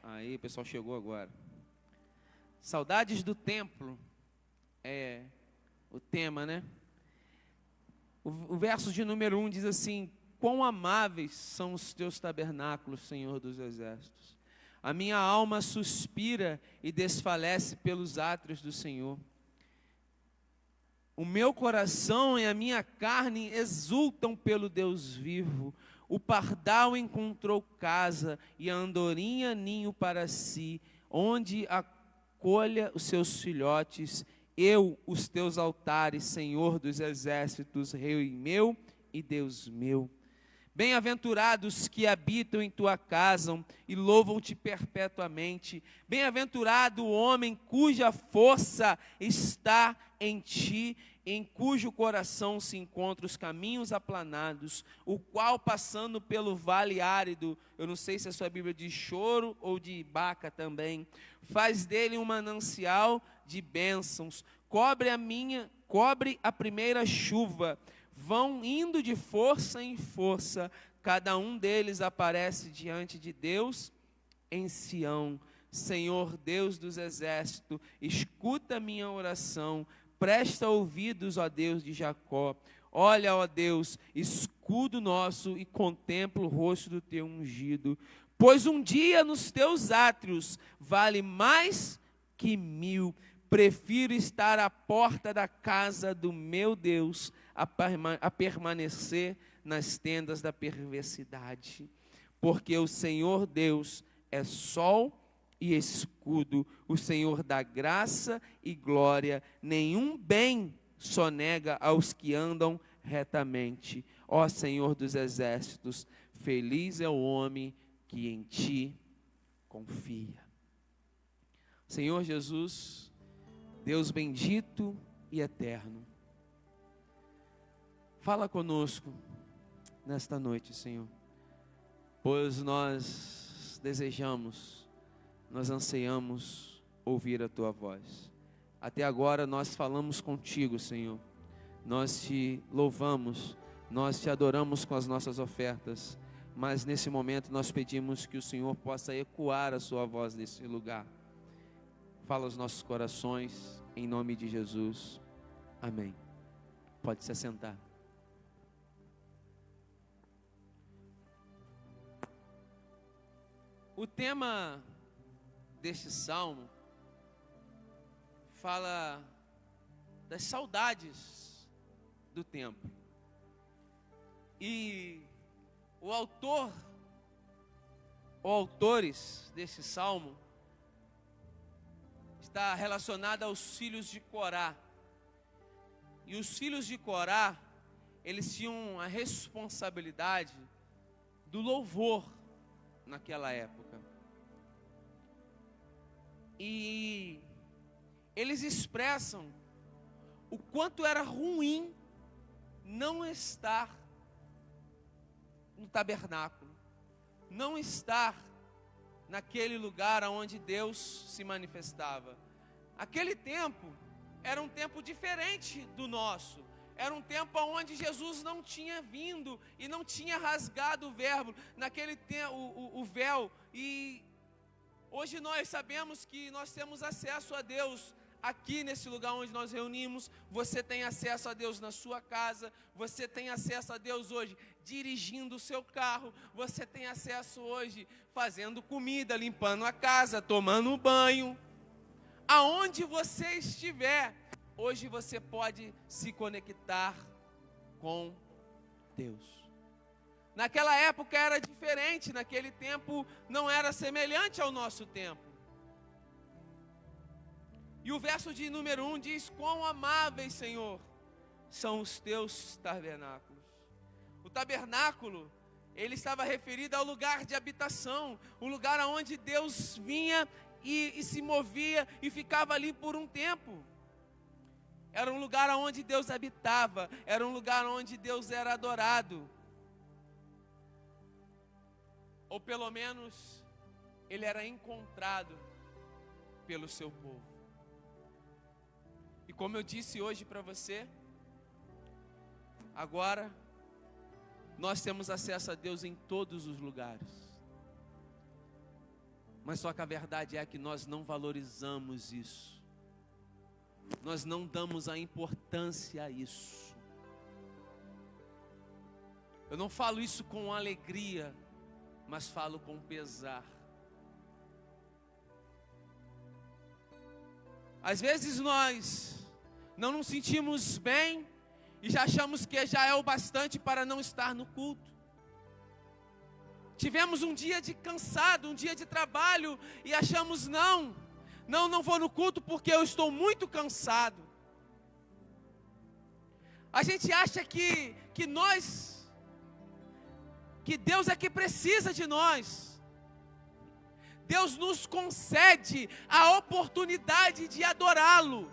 Aí, o pessoal chegou agora. Saudades do templo é o tema, né? O verso de número 1 diz assim: quão amáveis são os teus tabernáculos, Senhor dos exércitos. A minha alma suspira e desfalece pelos átrios do Senhor. O meu coração e a minha carne exultam pelo Deus vivo. O pardal encontrou casa e a andorinha ninho para si, onde acolha os seus filhotes. Eu, os teus altares, Senhor dos exércitos, Rei meu e Deus meu. Bem-aventurados que habitam em tua casa e louvam-te perpetuamente. Bem-aventurado o homem cuja força está em ti, em cujo coração se encontram os caminhos aplanados, o qual, passando pelo vale árido, eu não sei se a sua Bíblia diz choro ou de Baca também, faz dele um manancial de bênçãos, cobre a primeira chuva, vão indo de força em força, cada um deles aparece diante de Deus em Sião. Senhor Deus dos exércitos, escuta minha oração, presta ouvidos, ó Deus de Jacó. Olha, ó Deus, escudo nosso, e contempla o rosto do teu ungido. Pois um dia nos teus átrios vale mais que 1000. Prefiro estar à porta da casa do meu Deus a permanecer nas tendas da perversidade. Porque o Senhor Deus é sol e escudo, o Senhor dá graça e glória. Nenhum bem sonega aos que andam retamente. Ó Senhor dos exércitos, feliz é o homem que em ti confia. Senhor Jesus, Deus bendito e eterno, fala conosco nesta noite, Senhor, pois nós desejamos, nós anseiamos ouvir a Tua voz. Até agora nós falamos contigo, Senhor, nós te louvamos, nós te adoramos com as nossas ofertas, mas nesse momento nós pedimos que o Senhor possa ecoar a Sua voz nesse lugar. Fala aos nossos corações, em nome de Jesus. Amém. Pode se assentar. O tema deste salmo fala das saudades do templo. E o autor, ou autores deste salmo, está relacionada aos filhos de Corá. E os filhos de Corá, eles tinham a responsabilidade do louvor naquela época. E eles expressam o quanto era ruim não estar no tabernáculo, não estar naquele lugar onde Deus se manifestava. Aquele tempo era um tempo diferente do nosso. Era um tempo onde Jesus não tinha vindo e não tinha rasgado o verbo, naquele tempo, o véu. E hoje nós sabemos que nós temos acesso a Deus aqui nesse lugar onde nós reunimos. Você tem acesso a Deus na sua casa. Você tem acesso a Deus hoje dirigindo o seu carro. Você tem acesso hoje fazendo comida, limpando a casa, tomando um banho. Aonde você estiver, hoje você pode se conectar com Deus. Naquela época era diferente, naquele tempo não era semelhante ao nosso tempo. E o verso de número 1 diz: quão amáveis, Senhor, são os teus tabernáculos. O tabernáculo, ele estava referido ao lugar de habitação, o lugar onde Deus vinha e se movia e ficava ali por um tempo. Era um lugar onde Deus habitava, era um lugar onde Deus era adorado. Ou pelo menos, ele era encontrado pelo seu povo. E como eu disse hoje para você, agora nós temos acesso a Deus em todos os lugares. Mas só que a verdade é que nós não valorizamos isso. Nós não damos a importância a isso. Eu não falo isso com alegria, mas falo com pesar. Às vezes nós não nos sentimos bem e já achamos que já é o bastante para não estar no culto. Tivemos um dia de cansado, um dia de trabalho e achamos não vou no culto porque eu estou muito cansado. A gente acha que Deus é que precisa de nós. Deus nos concede a oportunidade de adorá-lo.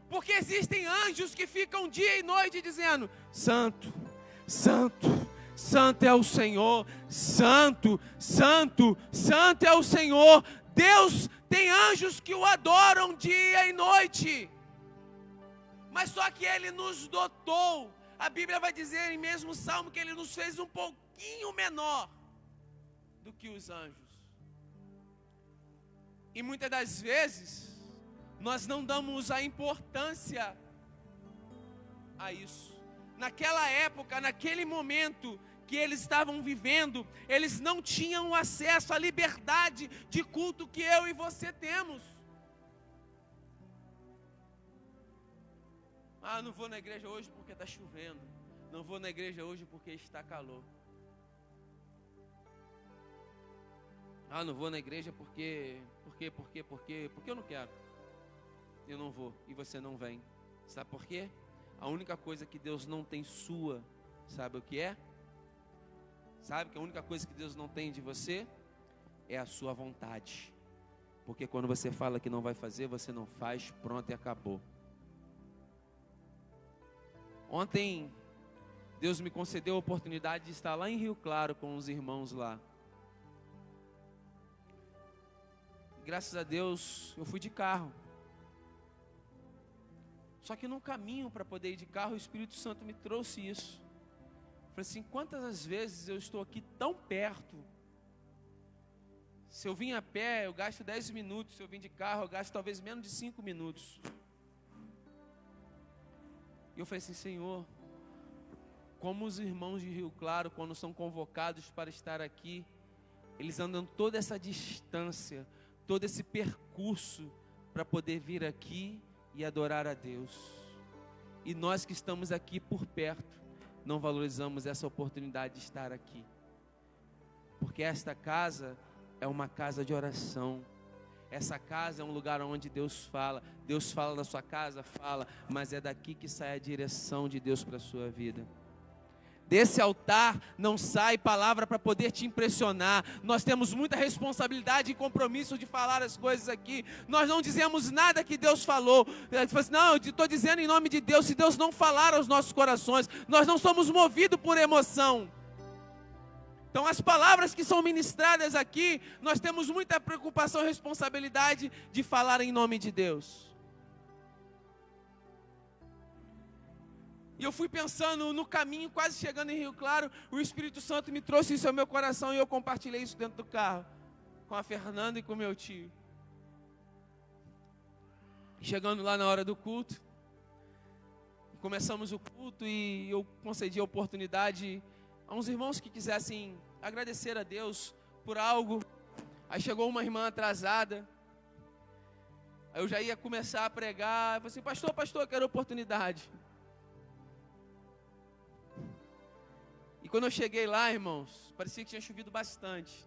Porque existem anjos que ficam dia e noite dizendo: Santo, Santo, Santo é o Senhor, Santo, Santo, Santo é o Senhor. Deus tem anjos que o adoram dia e noite. Mas só que Ele nos dotou. A Bíblia vai dizer em mesmo Salmo que Ele nos fez um pouquinho menor do que os anjos. E muitas das vezes nós não damos a importância a isso. Naquela época, naquele momento que eles estavam vivendo, eles não tinham acesso à liberdade de culto que eu e você temos. Não vou na igreja hoje porque está chovendo. Não vou na igreja hoje porque está calor. Não vou na igreja porque eu não quero. Eu não vou e você não vem. Sabe por quê? A única coisa que Deus não tem sua, sabe o que é? Sabe que a única coisa que Deus não tem de você é a sua vontade. Porque quando você fala que não vai fazer, você não faz, pronto e acabou. Ontem, Deus me concedeu a oportunidade de estar lá em Rio Claro com os irmãos lá. Graças a Deus, eu fui de carro. Só que no caminho para poder ir de carro, o Espírito Santo me trouxe isso. Falei assim: quantas vezes eu estou aqui tão perto? Se eu vim a pé, eu gasto 10 minutos. Se eu vim de carro, eu gasto talvez menos de 5 minutos. E eu falei assim: Senhor, como os irmãos de Rio Claro, quando são convocados para estar aqui, eles andam toda essa distância, todo esse percurso para poder vir aqui e adorar a Deus. E nós que estamos aqui por perto, não valorizamos essa oportunidade de estar aqui. Porque esta casa é uma casa de oração. Essa casa é um lugar onde Deus fala. Deus fala na sua casa, fala, mas é daqui que sai a direção de Deus para a sua vida. Desse altar não sai palavra para poder te impressionar. Nós temos muita responsabilidade e compromisso de falar as coisas aqui. Nós não dizemos nada que Deus falou. Não, eu estou dizendo em nome de Deus. Se Deus não falar aos nossos corações, nós não somos movidos por emoção. Então as palavras que são ministradas aqui, nós temos muita preocupação e responsabilidade de falar em nome de Deus. E eu fui pensando no caminho, quase chegando em Rio Claro, o Espírito Santo me trouxe isso ao meu coração e eu compartilhei isso dentro do carro, com a Fernanda e com o meu tio. Chegando lá na hora do culto, começamos o culto e eu concedi a oportunidade a uns irmãos que quisessem agradecer a Deus por algo. Aí chegou uma irmã atrasada, aí eu já ia começar a pregar, eu falei assim, pastor, eu quero oportunidade. E quando eu cheguei lá, irmãos, parecia que tinha chovido bastante.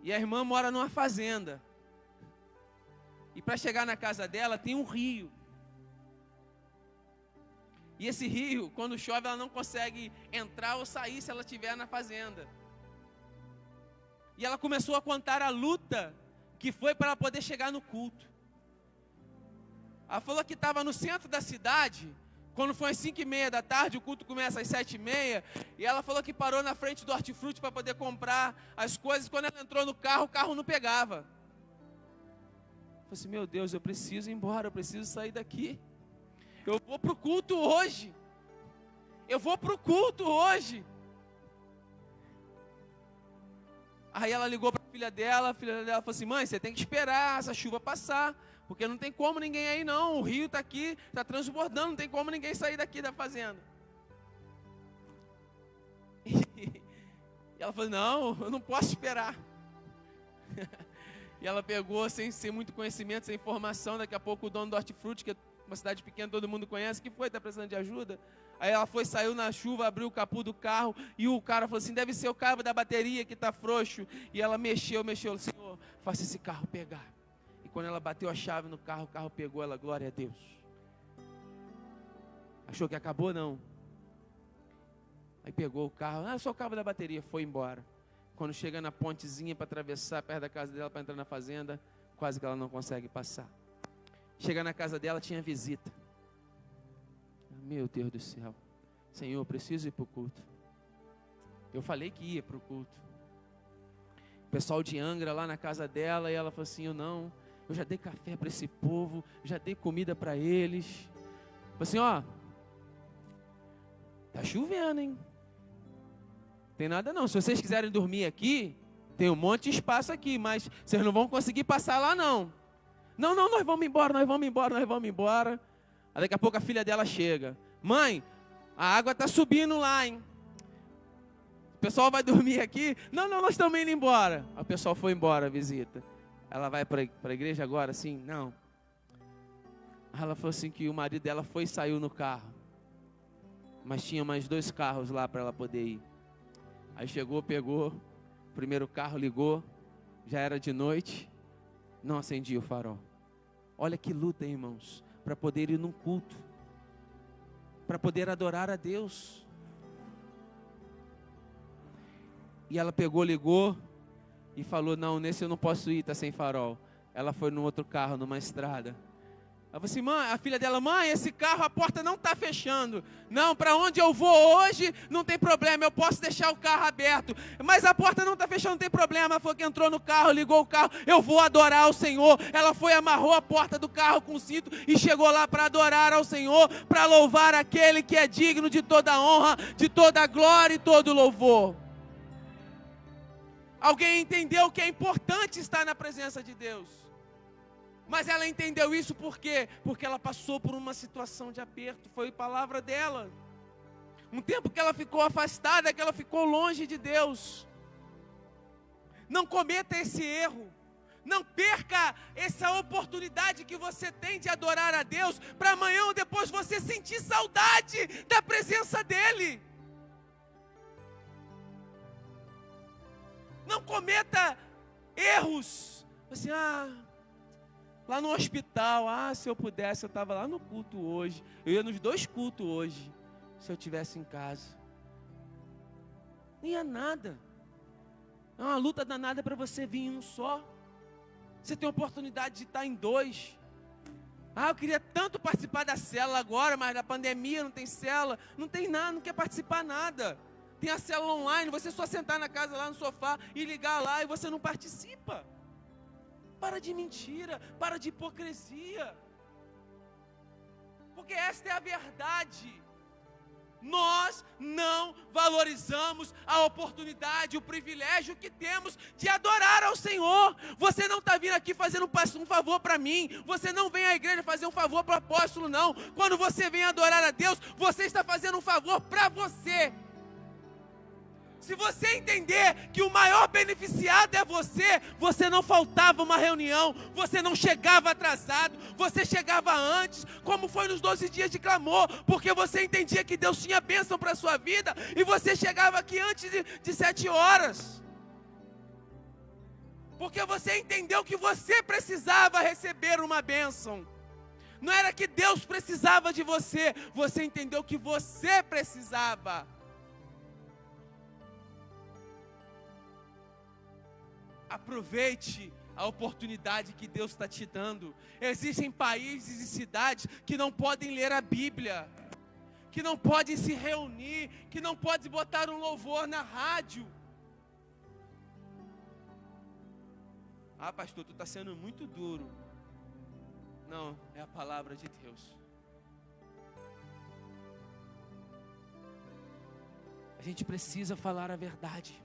E a irmã mora numa fazenda. E para chegar na casa dela tem um rio. E esse rio, quando chove, ela não consegue entrar ou sair se ela estiver na fazenda. E ela começou a contar a luta que foi para ela poder chegar no culto. Ela falou que estava no centro da cidade. Quando foi às 5h30 da tarde, o culto começa às 7h30, e ela falou que parou na frente do hortifruti para poder comprar as coisas. Quando ela entrou no carro, o carro não pegava. Eu falei assim, meu Deus, eu preciso ir embora, eu preciso sair daqui. Eu vou para o culto hoje. Aí ela ligou para a filha dela falou assim, mãe, você tem que esperar essa chuva passar. Porque não tem como ninguém aí não, o rio está aqui, está transbordando, não tem como ninguém sair daqui da fazenda. E ela falou, não, eu não posso esperar. E ela pegou, sem muito conhecimento, sem informação, daqui a pouco o dono do hortifruti, que é uma cidade pequena, todo mundo conhece, que foi, está precisando de ajuda. Aí ela foi, saiu na chuva, abriu o capô do carro, e o cara falou assim, deve ser o cabo da bateria que está frouxo. E ela mexeu, Senhor, faça esse carro pegar. E quando ela bateu a chave no carro, o carro pegou ela, glória a Deus. Achou que acabou? Não. Aí pegou o carro, só o cabo da bateria, foi embora. Quando chega na pontezinha para atravessar perto da casa dela, para entrar na fazenda, quase que ela não consegue passar. Chega na casa dela, tinha visita. Meu Deus do céu. Senhor, eu preciso ir para o culto. Eu falei que ia para o culto. O pessoal de Angra lá na casa dela, e ela falou assim, eu já dei café para esse povo, já dei comida para eles. Falei assim, tá chovendo, hein? Tem nada não, se vocês quiserem dormir aqui, tem um monte de espaço aqui, mas vocês não vão conseguir passar lá não. Não, nós vamos embora. Aí daqui a pouco a filha dela chega. Mãe, a água tá subindo lá, hein? O pessoal vai dormir aqui? Não, nós estamos indo embora. O pessoal foi embora, a visita. Ela vai para a igreja agora? Sim? Não. Ela falou assim que o marido dela foi e saiu no carro. Mas tinha mais 2 carros lá para ela poder ir. Aí chegou, pegou, o primeiro carro ligou, já era de noite, não acendia o farol. Olha que luta, irmãos, para poder ir num culto, para poder adorar a Deus. E ela pegou, ligou e falou, não, nesse eu não posso ir, está sem farol. Ela foi num outro carro, numa estrada. Ela falou assim, mãe, a filha dela, mãe, esse carro, a porta não está fechando. Não, para onde eu vou hoje, não tem problema, eu posso deixar o carro aberto. Mas a porta não está fechando, não tem problema. Ela falou que entrou no carro, ligou o carro, eu vou adorar o Senhor. Ela foi, amarrou a porta do carro com o cinto e chegou lá para adorar ao Senhor, para louvar aquele que é digno de toda a honra, de toda a glória e todo o louvor. Alguém entendeu que é importante estar na presença de Deus. Mas ela entendeu isso por quê? Porque ela passou por uma situação de aperto, foi a palavra dela. Um tempo que ela ficou afastada, que ela ficou longe de Deus. Não cometa esse erro. Não perca essa oportunidade que você tem de adorar a Deus, para amanhã ou depois você sentir saudade da presença dEle. Não cometa erros. Assim, lá no hospital, se eu pudesse, eu estava lá no culto hoje. Eu ia nos 2 cultos hoje. se eu estivesse em casa. Nem é nada. É uma luta danada para você vir em um só. Você tem a oportunidade de estar em dois. Eu queria tanto participar da célula agora, mas na pandemia não tem célula, não tem nada, não quer participar nada. Tem a célula online, você só sentar na casa lá no sofá e ligar lá e você não participa. Para de mentira, para de hipocrisia. Porque esta é a verdade. Nós não valorizamos a oportunidade, o privilégio que temos de adorar ao Senhor. Você não está vindo aqui fazendo um favor para mim. Você não vem à igreja fazer um favor para o apóstolo, não. Quando você vem adorar a Deus, você está fazendo um favor para você. Se você entender que o maior beneficiado é você, você não faltava uma reunião, você não chegava atrasado, você chegava antes, como foi nos 12 dias de clamor, porque você entendia que Deus tinha bênção para a sua vida, e você chegava aqui antes de 7 horas. Porque você entendeu que você precisava receber uma bênção. Não era que Deus precisava de você, você entendeu que você precisava. Aproveite a oportunidade que Deus está te dando. Existem países e cidades que não podem ler a Bíblia, que não podem se reunir, que não podem botar um louvor na rádio. Pastor, tu está sendo muito duro. Não, é a palavra de Deus. A gente precisa falar a verdade.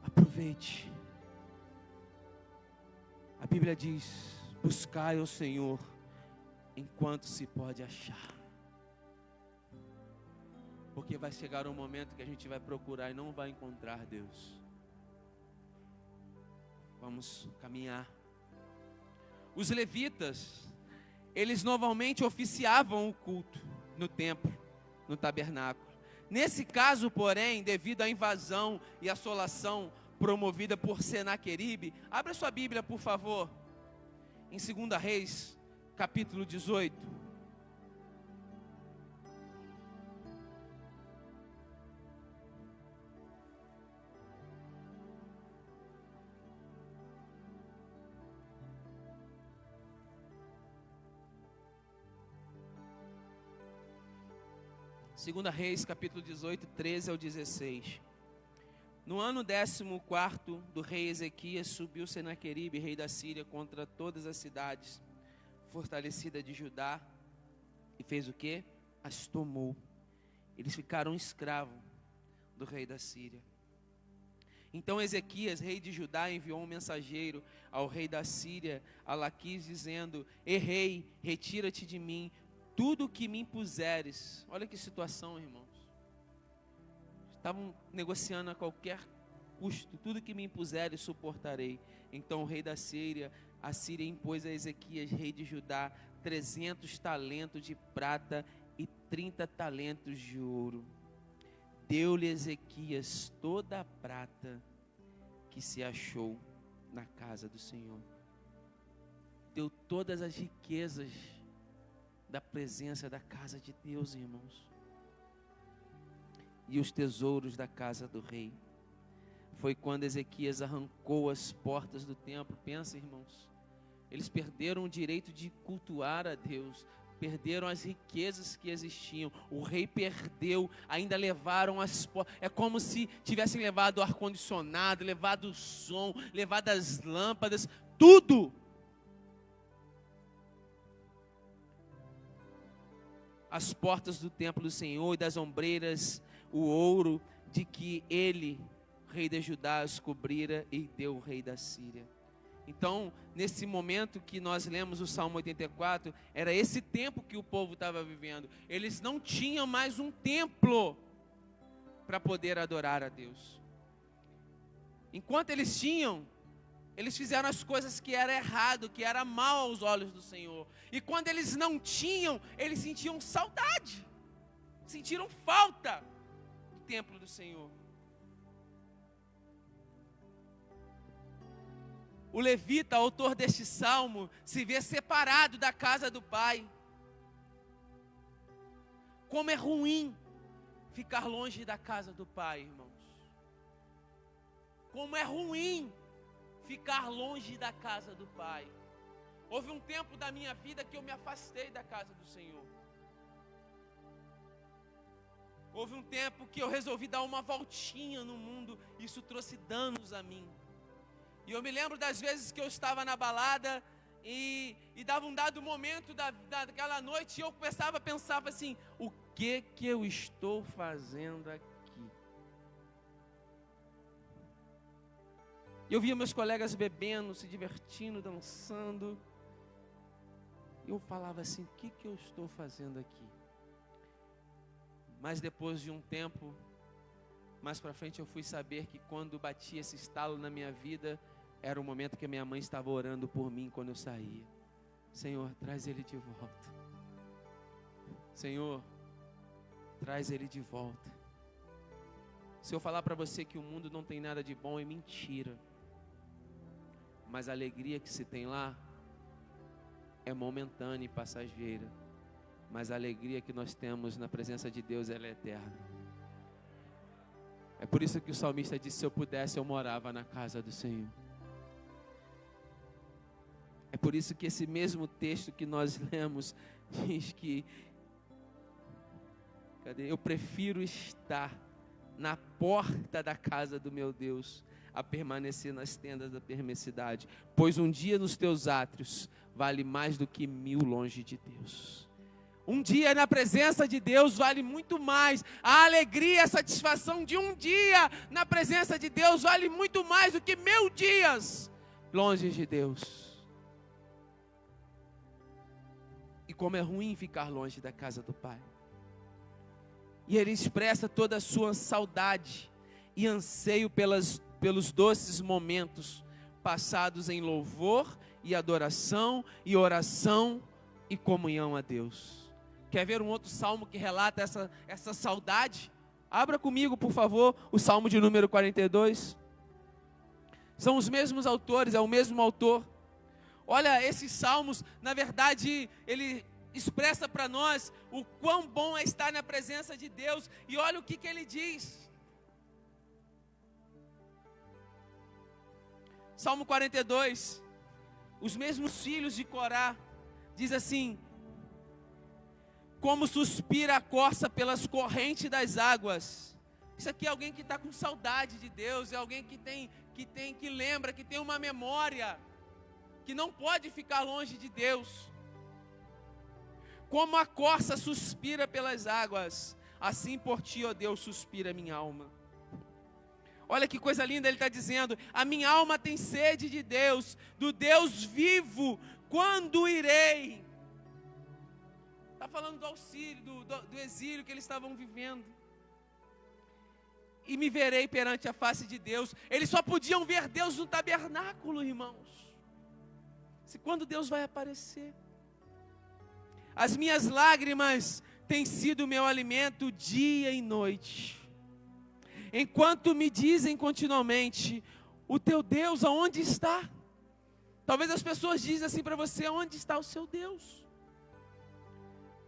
Aproveite. A Bíblia diz: buscai ao Senhor enquanto se pode achar. Porque vai chegar um momento que a gente vai procurar e não vai encontrar Deus. Vamos caminhar. Os levitas, eles normalmente oficiavam o culto no templo, no tabernáculo. Nesse caso, porém, devido à invasão e assolação promovida por Senaqueribe, abra sua Bíblia, por favor, em 2 Reis, capítulo 18. Segunda Reis, capítulo 18, 13 ao 16. No ano 14º do rei Ezequias, subiu Senaqueribe, rei da Síria, contra todas as cidades fortalecidas de Judá, e fez o quê? As tomou. Eles ficaram escravos do rei da Síria. Então Ezequias, rei de Judá, enviou um mensageiro ao rei da Síria, a Laquis, dizendo: Rei, retira-te de mim tudo o que me impuseres. Olha que situação, irmãos. Estavam negociando a qualquer custo. Tudo que me impuseres suportarei. Então o rei da Síria, a Síria impôs a Ezequias, rei de Judá, 300 talentos de prata e 30 talentos de ouro. Deu-lhe Ezequias toda a prata que se achou na casa do Senhor. Deu todas as riquezas da presença da casa de Deus, irmãos, e os tesouros da casa do rei. Foi quando Ezequias arrancou as portas do templo. Pensa, irmãos, eles perderam o direito de cultuar a Deus, perderam as riquezas que existiam. O rei perdeu, ainda levaram as portas. É como se tivessem levado o ar-condicionado, levado o som, levado as lâmpadas, tudo. As portas do templo do Senhor e das ombreiras, o ouro de que ele, rei de Judá, os cobrira, e deu o rei da Síria. Então, nesse momento que nós lemos o Salmo 84, era esse tempo que o povo estava vivendo. Eles não tinham mais um templo para poder adorar a Deus. Enquanto eles tinham, eles fizeram as coisas que era errado, que era mal aos olhos do Senhor. E quando eles não tinham, eles sentiam saudade, sentiram falta do templo do Senhor. O levita, autor deste salmo, se vê separado da casa do pai. Como é ruim ficar longe da casa do Pai, irmãos. Como é ruim ficar longe da casa do Pai. Houve um tempo da minha vida que eu me afastei da casa do Senhor. Houve um tempo que eu resolvi dar uma voltinha no mundo. Isso trouxe danos a mim. E eu me lembro das vezes que eu estava na balada e dava um dado momento daquela noite e eu pensava assim, o que eu estou fazendo aqui? Eu via meus colegas bebendo, se divertindo, dançando. E eu falava assim, o que eu estou fazendo aqui? Mas depois de um tempo, mais para frente eu fui saber que quando batia esse estalo na minha vida, era o momento que a minha mãe estava orando por mim quando eu saía. Senhor, traz ele de volta. Senhor, traz ele de volta. Se eu falar para você que o mundo não tem nada de bom, é mentira. Mas a alegria que se tem lá é momentânea e passageira. Mas a alegria que nós temos na presença de Deus, ela é eterna. É por isso que o salmista disse, se eu pudesse, eu morava na casa do Senhor. É por isso que esse mesmo texto que nós lemos, diz que eu prefiro estar na porta da casa do meu Deus, a permanecer nas tendas da perversidade, pois um dia nos teus átrios vale mais do que 1000 longe de Deus. Um dia na presença de Deus vale muito mais. A alegria e a satisfação de um dia na presença de Deus vale muito mais do que 1000 dias longe de Deus. E como é ruim ficar longe da casa do Pai. E ele expressa toda a sua saudade e anseio pelos doces momentos passados em louvor e adoração e oração e comunhão a Deus. Quer ver um outro salmo que relata essa saudade? Abra comigo, por favor, o salmo de número 42. São os mesmos autores, é o mesmo autor. Olha, esses salmos, na verdade, ele expressa para nós o quão bom é estar na presença de Deus. E olha o que ele diz. Salmo 42, os mesmos filhos de Corá, diz assim: como suspira a corça pelas correntes das águas. Isso aqui é alguém que está com saudade de Deus, é alguém que lembra, que tem uma memória, que não pode ficar longe de Deus. Como a corça suspira pelas águas, assim por ti, ó Deus, suspira a minha alma. Olha que coisa linda, ele está dizendo, a minha alma tem sede de Deus, do Deus vivo, quando irei? Está falando do auxílio, do exílio que eles estavam vivendo. E me verei perante a face de Deus. Eles só podiam ver Deus no tabernáculo, irmãos. Quando Deus vai aparecer? As minhas lágrimas têm sido meu alimento dia e noite. Enquanto me dizem continuamente, o teu Deus aonde está? Talvez as pessoas dizem assim para você, onde está o seu Deus?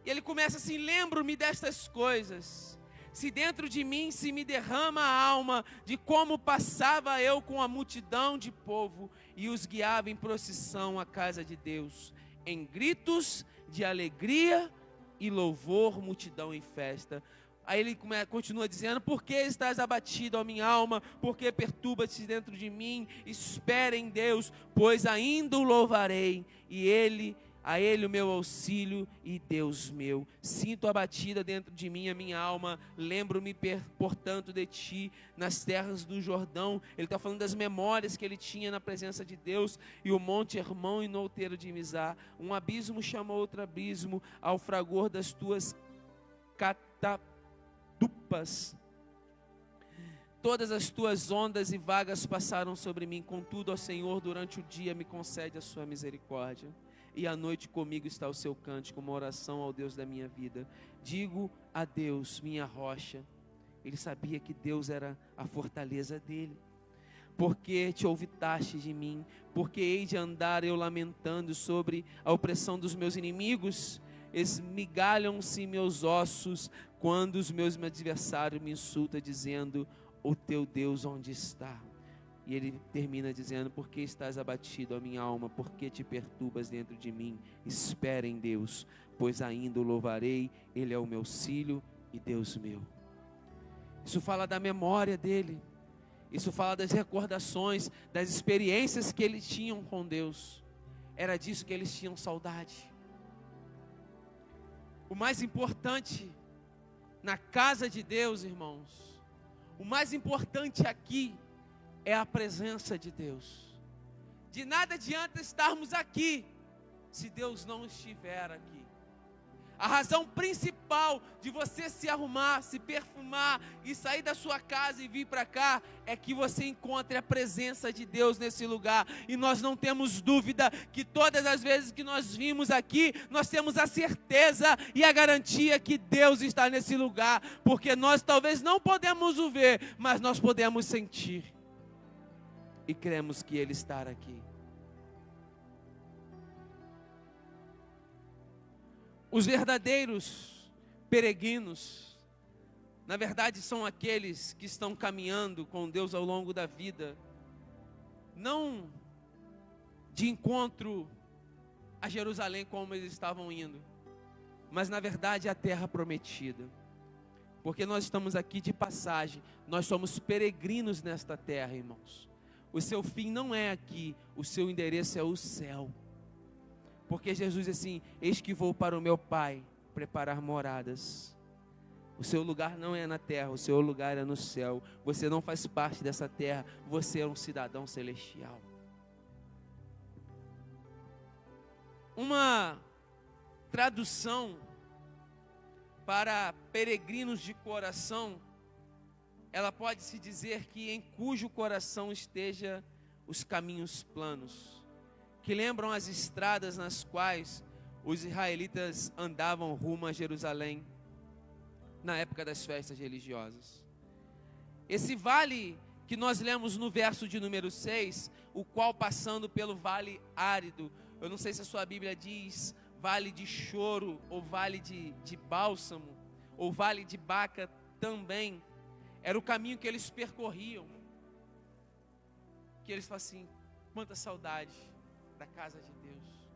E ele começa assim, lembro-me destas coisas. Se dentro de mim se me derrama a alma de como passava eu com a multidão de povo e os guiava em procissão à casa de Deus, em gritos de alegria e louvor, multidão em festa. Aí ele continua dizendo, por que estás abatido, ó minha alma? Por que perturba-te dentro de mim? Espera em Deus, pois ainda o louvarei, e a Ele o meu auxílio e Deus meu. Sinto abatida dentro de mim a minha alma, lembro-me, portanto, de ti, nas terras do Jordão. Ele está falando das memórias que ele tinha na presença de Deus, e o monte Hermão e no outeiro de Mizar. Um abismo chamou outro abismo, ao fragor das tuas catapultas. Todas as tuas ondas e vagas passaram sobre mim, contudo, ó Senhor, durante o dia me concede a sua misericórdia, e à noite comigo está o seu cântico, uma oração ao Deus da minha vida. Digo a Deus, minha rocha. Ele sabia que Deus era a fortaleza dele. Porque te ouvidaste de mim, porque hei de andar eu lamentando sobre a opressão dos meus inimigos. esmigalham-se meus ossos, quando os meus adversários me insultam, dizendo: o teu Deus onde está? E ele termina dizendo: por que estás abatido, ó minha alma? Por que te perturbas dentro de mim? Espera em Deus, pois ainda o louvarei, Ele é o meu auxílio e Deus meu. Isso fala da memória dele. Isso fala das recordações, das experiências que eles tinham com Deus. Era disso que eles tinham saudade. O mais importante na casa de Deus, irmãos, o mais importante aqui é a presença de Deus. De nada adianta estarmos aqui se Deus não estiver aqui. A razão principal de você se arrumar, se perfumar e sair da sua casa e vir para cá é que você encontre a presença de Deus nesse lugar. E nós não temos dúvida que todas as vezes que nós vimos aqui, nós temos a certeza e a garantia que Deus está nesse lugar, porque nós talvez não podemos o ver, mas nós podemos sentir e cremos que Ele está aqui. Os verdadeiros peregrinos, na verdade, são aqueles que estão caminhando com Deus ao longo da vida, não de encontro a Jerusalém como eles estavam indo, mas na verdade a terra prometida, porque nós estamos aqui de passagem, nós somos peregrinos nesta terra, irmãos. O seu fim não é aqui, o seu endereço é o céu. Porque Jesus diz assim: eis que vou para o meu Pai preparar moradas. O seu lugar não é na terra, o seu lugar é no céu. Você não faz parte dessa terra, você é um cidadão celestial. Uma tradução para peregrinos de coração, ela pode se dizer que em cujo coração esteja os caminhos planos, que lembram as estradas nas quais os israelitas andavam rumo a Jerusalém na época das festas religiosas. Esse vale que nós lemos no verso de número 6, o qual passando pelo vale árido, eu não sei se a sua Bíblia diz vale de choro, ou vale de bálsamo, ou vale de Baca também, era o caminho que eles percorriam, que eles falam assim: quanta saudade da casa de Deus,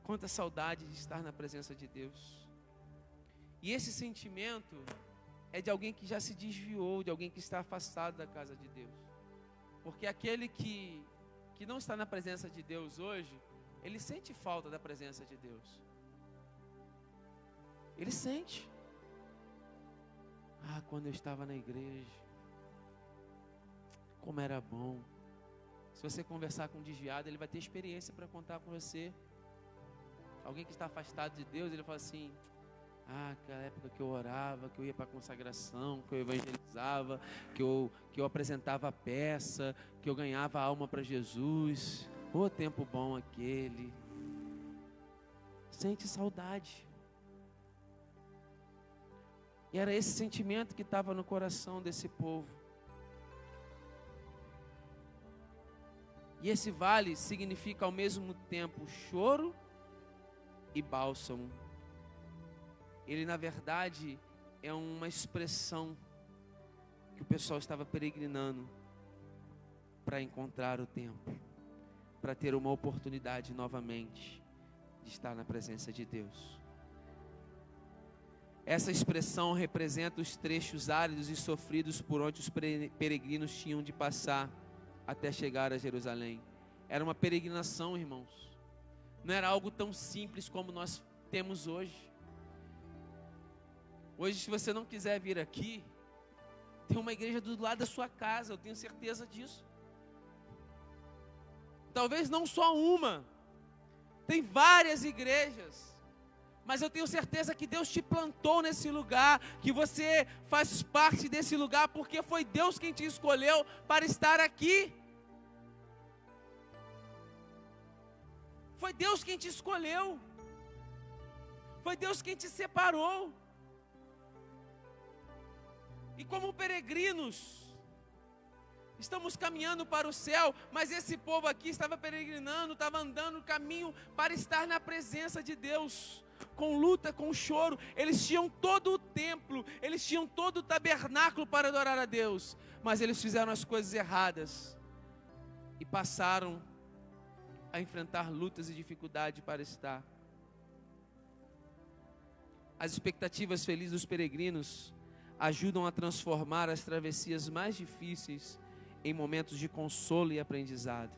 quanta saudade de estar na presença de Deus. E esse sentimento é de alguém que já se desviou, de alguém que está afastado da casa de Deus, porque aquele que não está na presença de Deus hoje, ele sente falta da presença de Deus. Ele sente: ah, quando eu estava na igreja, como era bom. Se você conversar com um desviado, ele vai ter experiência para contar com você. Alguém que está afastado de Deus, ele fala assim: ah, aquela época que eu orava, que eu ia para a consagração, que eu evangelizava, que eu apresentava a peça, que eu ganhava a alma para Jesus. Ô, tempo bom aquele. Sente saudade. E era esse sentimento que estava no coração desse povo. E esse vale significa ao mesmo tempo choro e bálsamo. Ele, na verdade, é uma expressão que o pessoal estava peregrinando para encontrar o templo, para ter uma oportunidade novamente de estar na presença de Deus. Essa expressão representa os trechos áridos e sofridos por onde os peregrinos tinham de passar até chegar a Jerusalém. Era uma peregrinação, irmãos. Não era algo tão simples como nós temos hoje. Hoje, se você não quiser vir aqui, tem uma igreja do lado da sua casa, eu tenho certeza disso. Talvez não só uma, tem várias igrejas. Mas eu tenho certeza que Deus te plantou nesse lugar, que você faz parte desse lugar, porque foi Deus quem te escolheu para estar aqui. Foi Deus quem te escolheu. Foi Deus quem te separou. E como peregrinos, estamos caminhando para o céu, mas esse povo aqui estava peregrinando, estava andando o caminho para estar na presença de Deus. com luta, com choro. Eles tinham todo o templo, eles tinham todo o tabernáculo para adorar a Deus, mas eles fizeram as coisas erradas e passaram a enfrentar lutas e dificuldades para estar. As expectativas felizes dos peregrinos ajudam a transformar as travessias mais difíceis em momentos de consolo e aprendizado.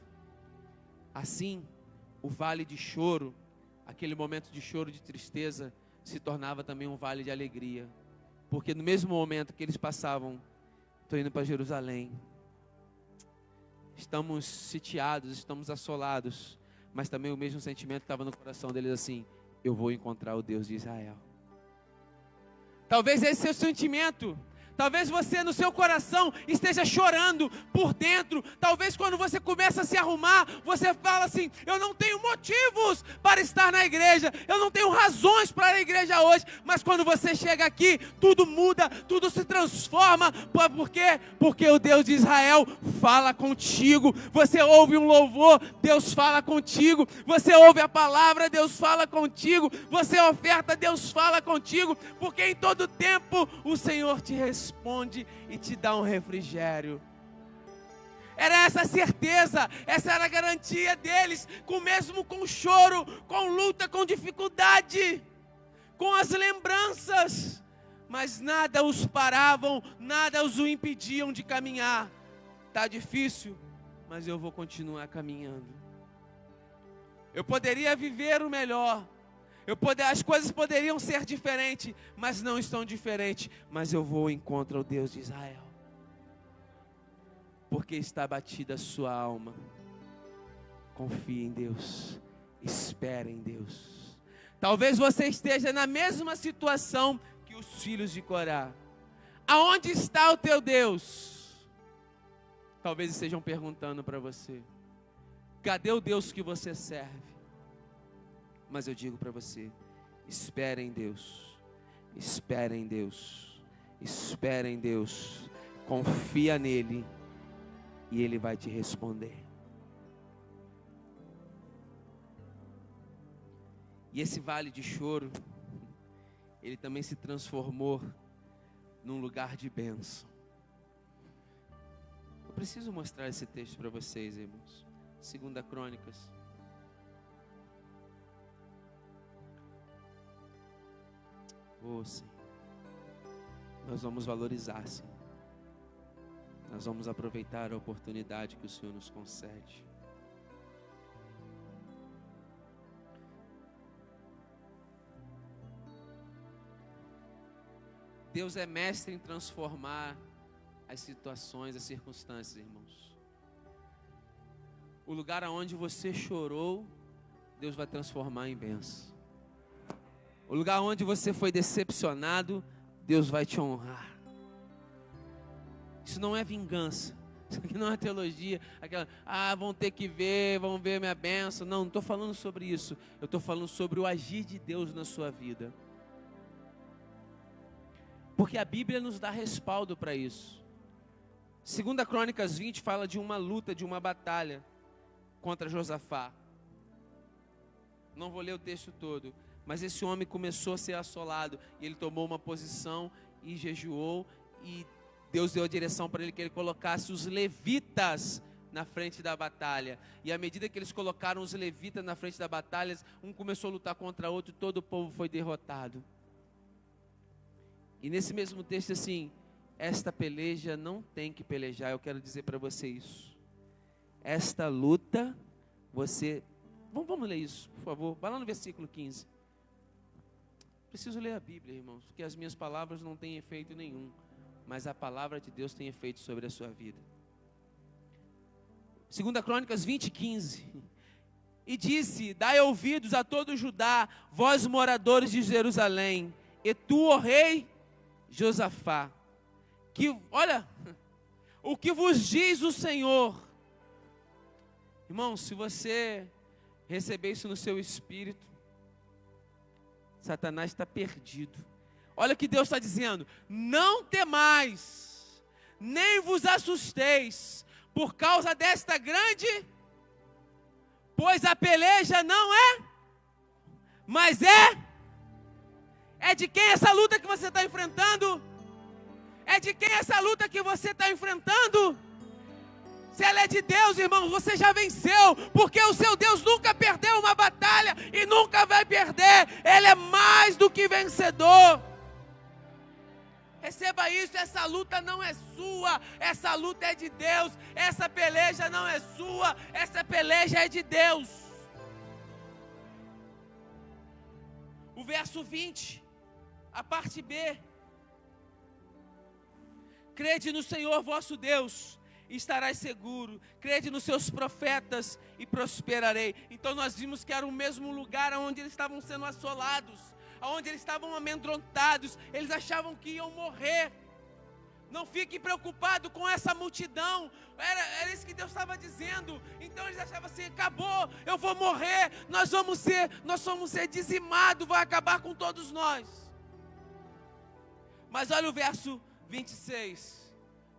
Assim, o vale de choro, aquele momento de choro, de tristeza, se tornava também um vale de alegria. Porque no mesmo momento que eles passavam, estou indo para Jerusalém, estamos sitiados, estamos assolados, mas também o mesmo sentimento estava no coração deles assim: eu vou encontrar o Deus de Israel. Talvez esse seja o sentimento. Talvez você no seu coração esteja chorando por dentro. Talvez quando você começa a se arrumar, você fala assim: eu não tenho motivos para estar na igreja, eu não tenho razões para ir à igreja hoje. Mas quando você chega aqui, tudo muda, tudo se transforma. Por quê? Porque o Deus de Israel fala contigo. Você ouve um louvor, Deus fala contigo. Você ouve a palavra, Deus fala contigo. Você oferta, Deus fala contigo. Porque em todo tempo o Senhor te responde e te dá um refrigério. Era essa a certeza, essa era a garantia deles, mesmo com choro, com luta, com dificuldade, com as lembranças, mas nada os paravam, nada os impediam de caminhar. Está difícil, mas eu vou continuar caminhando. Eu poderia viver o melhor, as coisas poderiam ser diferentes, mas não estão diferentes. Mas eu vou ao encontro ao Deus de Israel, porque está abatida a sua alma. Confie em Deus, espere em Deus. Talvez você esteja na mesma situação que os filhos de Corá. Aonde está o teu Deus? Talvez estejam perguntando para você: cadê o Deus que você serve? Mas eu digo para você: espere em Deus, espere em Deus, espere em Deus, confia nele e ele vai te responder. E esse vale de choro, ele também se transformou num lugar de bênção. Eu preciso mostrar esse texto para vocês, irmãos. 2 Crônicas. Oh, Senhor, nós vamos valorizar, Senhor. Nós vamos aproveitar a oportunidade que o Senhor nos concede. Deus é mestre em transformar as situações, as circunstâncias, irmãos. O lugar aonde você chorou, Deus vai transformar em bênção. O lugar onde você foi decepcionado, Deus vai te honrar. Isso não é vingança. Isso aqui não é teologia. Aquela, vão ter que ver, vão ver minha bênção. Não estou falando sobre isso. Eu estou falando sobre o agir de Deus na sua vida. Porque a Bíblia nos dá respaldo para isso. 2 Crônicas 20 fala de uma luta, de uma batalha contra Josafá. Não vou ler o texto todo. Mas esse homem começou a ser assolado, e ele tomou uma posição e jejuou, e Deus deu a direção para ele que ele colocasse os levitas na frente da batalha. E à medida que eles colocaram os levitas na frente da batalha, um começou a lutar contra outro, e todo o povo foi derrotado. E nesse mesmo texto assim: esta peleja não tem que pelejar. Eu quero dizer para você isso. Esta luta, você... Vamos ler isso, por favor. Vai lá no versículo 15. Preciso ler a Bíblia, irmãos, porque as minhas palavras não têm efeito nenhum, mas a palavra de Deus tem efeito sobre a sua vida. 2 Crônicas 20, 15. E disse: dai ouvidos a todo Judá, vós moradores de Jerusalém, e tu, ó rei Josafá, que, olha, o que vos diz o Senhor. Irmão, se você receber isso no seu espírito, Satanás está perdido. Olha o que Deus está dizendo: não temais, nem vos assusteis, por causa desta grande, pois a peleja não é, mas é É de quem essa luta que você está enfrentando? É de quem essa luta que você está enfrentando? Se ela é de Deus, irmão, você já venceu, porque o seu Deus nunca perdeu uma batalha e nunca vai perder. Ele é mais do que vencedor. Receba isso, essa luta não é sua, essa luta é de Deus. Essa peleja não é sua, essa peleja é de Deus. O verso 20, a parte B. Crede no Senhor vosso Deus, e estarás seguro. Crede nos seus profetas e prosperarei. Então nós vimos que era o mesmo lugar onde eles estavam sendo assolados, onde eles estavam amedrontados. Eles achavam que iam morrer. Não fique preocupado com essa multidão. Era isso que Deus estava dizendo. Então eles achavam assim: acabou, eu vou morrer, nós vamos ser dizimados, vai acabar com todos nós. Mas olha o verso 26.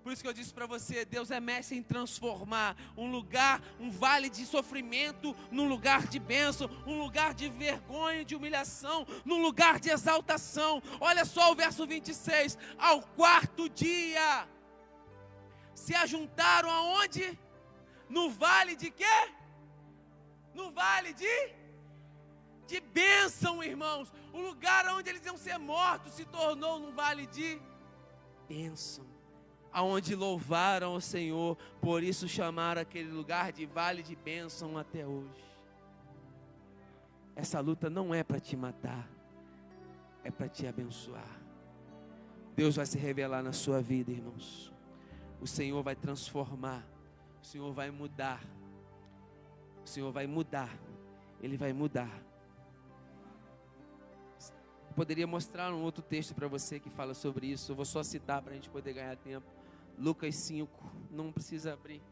Por isso que eu disse para você, Deus é mestre em transformar um lugar, um vale de sofrimento, num lugar de bênção, um lugar de vergonha, de humilhação, num lugar de exaltação. Olha só o verso 26. Ao quarto dia, se ajuntaram aonde? No vale de quê? No vale de bênção, irmãos. O lugar onde eles iam ser mortos se tornou num vale de bênção, aonde louvaram o Senhor. Por isso chamaram aquele lugar de vale de bênção até hoje. Essa luta não é para te matar, é para te abençoar. Deus vai se revelar na sua vida, irmãos. O Senhor vai transformar, o Senhor vai mudar, o Senhor vai mudar, Ele vai mudar. Poderia mostrar um outro texto para você que fala sobre isso. Eu vou só citar para a gente poder ganhar tempo. Lucas 5, não precisa abrir,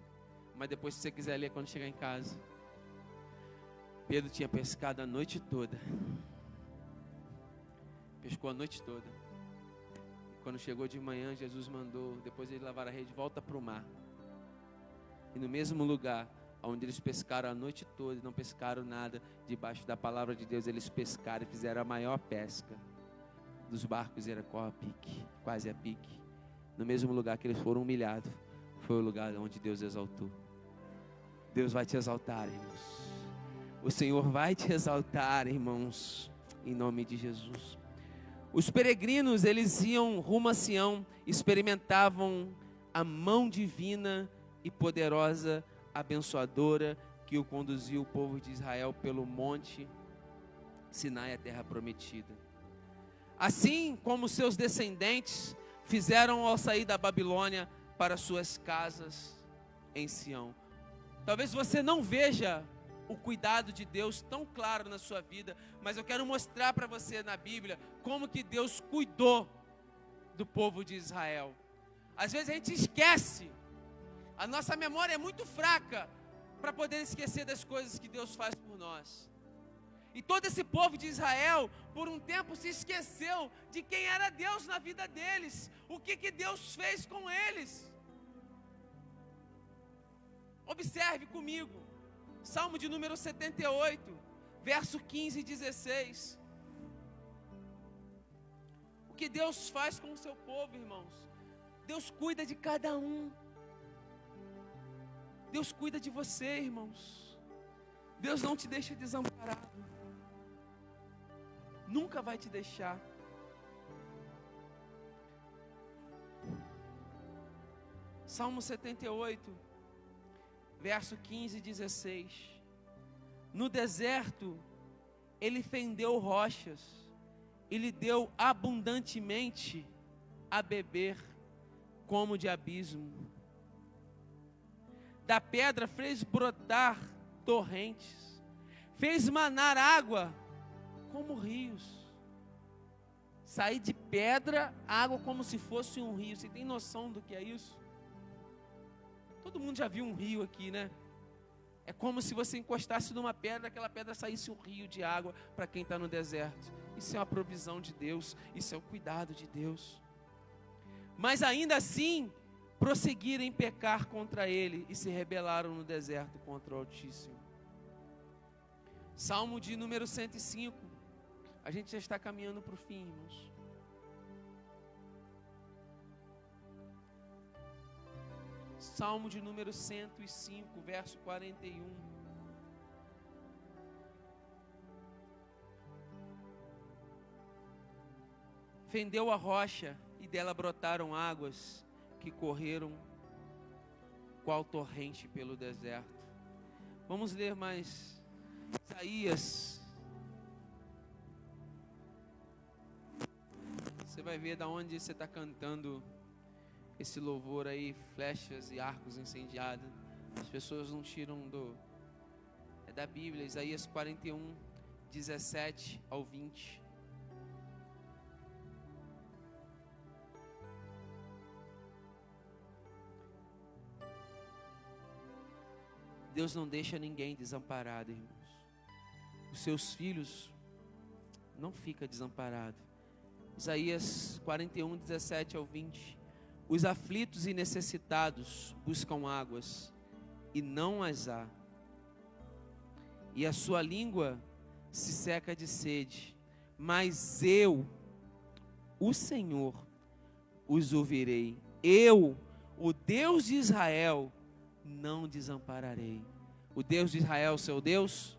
mas depois, se você quiser ler quando chegar em casa. Pedro tinha pescado a noite toda. Pescou a noite toda. Quando chegou de manhã, Jesus mandou, depois de lavar a rede, volta para o mar. E no mesmo lugar onde eles pescaram a noite toda e não pescaram nada, debaixo da palavra de Deus, eles pescaram e fizeram a maior pesca dos barcos, era quase a pique. No mesmo lugar que eles foram humilhados, foi o lugar onde Deus exaltou. Deus vai te exaltar, irmãos. O Senhor vai te exaltar, irmãos, em nome de Jesus. Os peregrinos, eles iam rumo a Sião, experimentavam a mão divina e poderosa, abençoadora, que o conduziu o povo de Israel pelo monte Sinai, a terra prometida. Assim como seus descendentes fizeram ao sair da Babilônia para suas casas em Sião. Talvez você não veja o cuidado de Deus tão claro na sua vida, mas eu quero mostrar para você na Bíblia como que Deus cuidou do povo de Israel. Às vezes a gente esquece, a nossa memória é muito fraca para poder esquecer das coisas que Deus faz por nós. E todo esse povo de Israel, por um tempo, se esqueceu de quem era Deus na vida deles. O que Deus fez com eles. Observe comigo. Salmo de número 78, verso 15 e 16. O que Deus faz com o seu povo, irmãos? Deus cuida de cada um. Deus cuida de você, irmãos. Deus não te deixa desamparado. Nunca vai te deixar. Salmo 78, verso 15 e 16. No deserto, Ele fendeu rochas, e lhe deu abundantemente a beber, como de abismo. Da pedra fez brotar torrentes, fez manar água como rios. Sair de pedra, água como se fosse um rio. Você tem noção do que é isso? Todo mundo já viu um rio aqui, né? É como se você encostasse numa pedra, aquela pedra saísse um rio de água para quem está no deserto. Isso é uma provisão de Deus, isso é o cuidado de Deus. Mas ainda assim, prosseguiram em pecar contra Ele e se rebelaram no deserto contra o Altíssimo. Salmo de número 105, A gente já está caminhando para o fim, irmãos. Salmo de número 105, verso 41. Fendeu a rocha e dela brotaram águas que correram qual torrente pelo deserto. Vamos ler mais Isaías. Você vai ver da onde você está cantando esse louvor aí, flechas e arcos incendiados. As pessoas não tiram é da Bíblia, Isaías 41, 17 ao 20. Deus não deixa ninguém desamparado, irmãos. Os seus filhos não ficam desamparados. Isaías 41, 17 ao 20. Os aflitos e necessitados buscam águas, e não as há. E a sua língua se seca de sede. Mas eu, o Senhor, os ouvirei. Eu, o Deus de Israel, não desampararei. O Deus de Israel, seu Deus,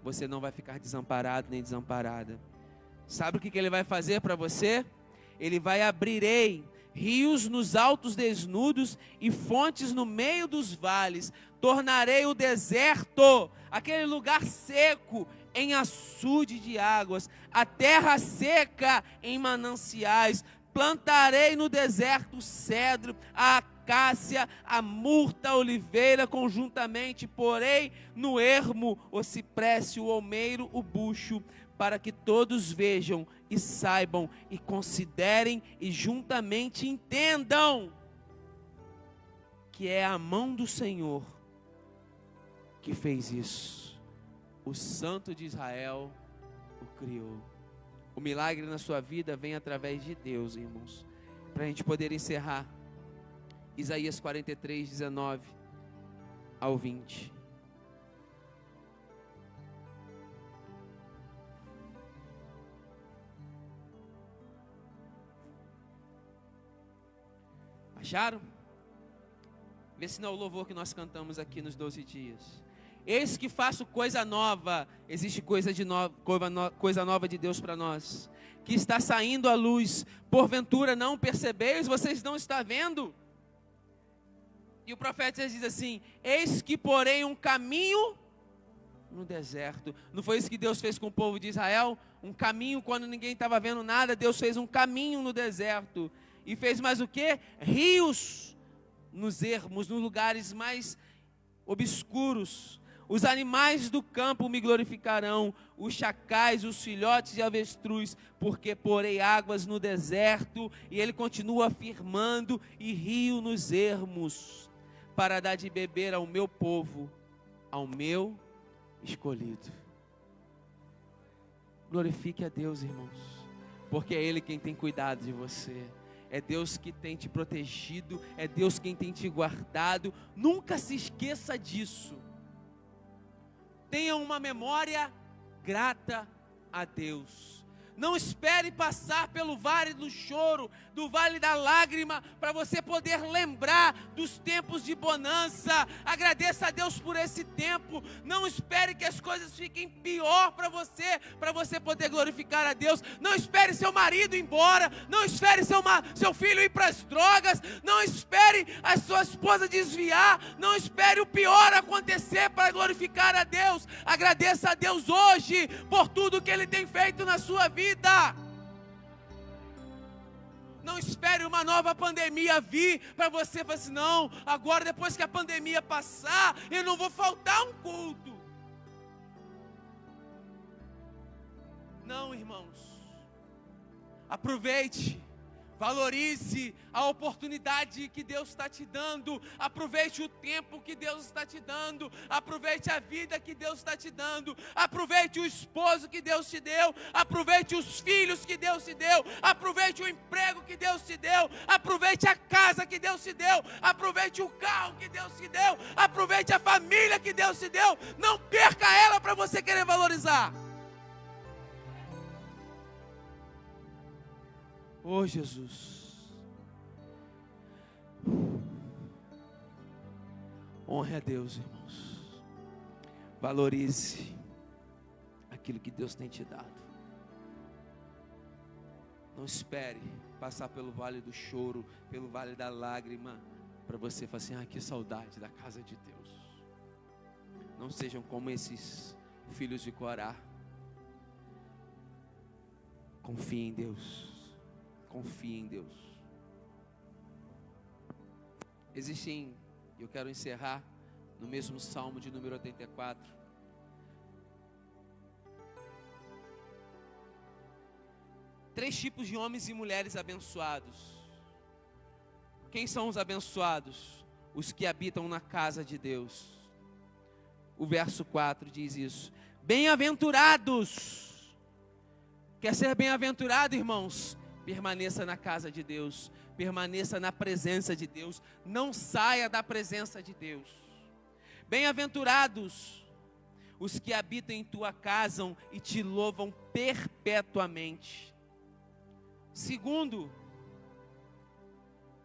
você não vai ficar desamparado nem desamparada. Sabe o que Ele vai fazer para você? Ele vai abrirei rios nos altos desnudos e fontes no meio dos vales. Tornarei o deserto, aquele lugar seco, em açude de águas, a terra seca em mananciais. Plantarei no deserto o cedro, a acácia, a murta, a oliveira conjuntamente. Porei no ermo o cipreste, o almeiro, o bucho, para que todos vejam e saibam e considerem e juntamente entendam que é a mão do Senhor que fez isso. O Santo de Israel o criou. O milagre na sua vida vem através de Deus, irmãos. Para a gente poder encerrar, Isaías 43, 19 ao 20. Acharam? Vê se não é o louvor que nós cantamos aqui nos 12 dias. Eis que faço coisa nova. Existe coisa nova de Deus para nós, que está saindo à luz. Porventura não percebeis? Vocês não estão vendo? E o profeta diz assim: eis que porém um caminho no deserto. Não foi isso que Deus fez com o povo de Israel? Um caminho quando ninguém estava vendo nada. Deus fez um caminho no deserto. E fez mais o quê? Rios nos ermos, nos lugares mais obscuros. Os animais do campo me glorificarão, os chacais, os filhotes de avestruz, porque porei águas no deserto. E ele continua afirmando: e rio nos ermos, para dar de beber ao meu povo, ao meu escolhido. Glorifique a Deus, irmãos, porque é Ele quem tem cuidado de você. É Deus que tem te protegido, é Deus quem tem te guardado. Nunca se esqueça disso. Tenha uma memória grata a Deus. Não espere passar pelo vale do choro, do vale da lágrima, para você poder lembrar dos tempos de bonança. Agradeça a Deus por esse tempo. Não espere que as coisas fiquem pior para você poder glorificar a Deus. Não espere seu marido ir embora. Não espere seu filho ir para as drogas. Não espere a sua esposa desviar. Não espere o pior acontecer para glorificar a Deus. Agradeça a Deus hoje por tudo que Ele tem feito na sua vida. Não espere uma nova pandemia vir para você falar assim: não, agora depois que a pandemia passar, eu não vou faltar um culto. Não, irmãos. Aproveite. Valorize a oportunidade que Deus está te dando. Aproveite o tempo que Deus está te dando. Aproveite a vida que Deus está te dando. Aproveite o esposo que Deus te deu. Aproveite os filhos que Deus te deu. Aproveite o emprego que Deus te deu. Aproveite a casa que Deus te deu. Aproveite o carro que Deus te deu. Aproveite a família que Deus te deu. Não perca ela para você querer valorizar. Oh, Jesus. Honre a Deus, irmãos. Valorize aquilo que Deus tem te dado. Não espere passar pelo vale do choro, pelo vale da lágrima, para você falar assim: que saudade da casa de Deus. Não sejam como esses filhos de Corá. Confie em Deus. Confie em Deus. Existem, eu quero encerrar no mesmo Salmo de número 84. Três tipos de homens e mulheres abençoados. Quem são os abençoados? Os que habitam na casa de Deus. O verso 4 diz isso: bem-aventurados. Quer ser bem-aventurado, irmãos? Permaneça na casa de Deus, permaneça na presença de Deus, não saia da presença de Deus. Bem-aventurados os que habitam em tua casa e te louvam perpetuamente. Segundo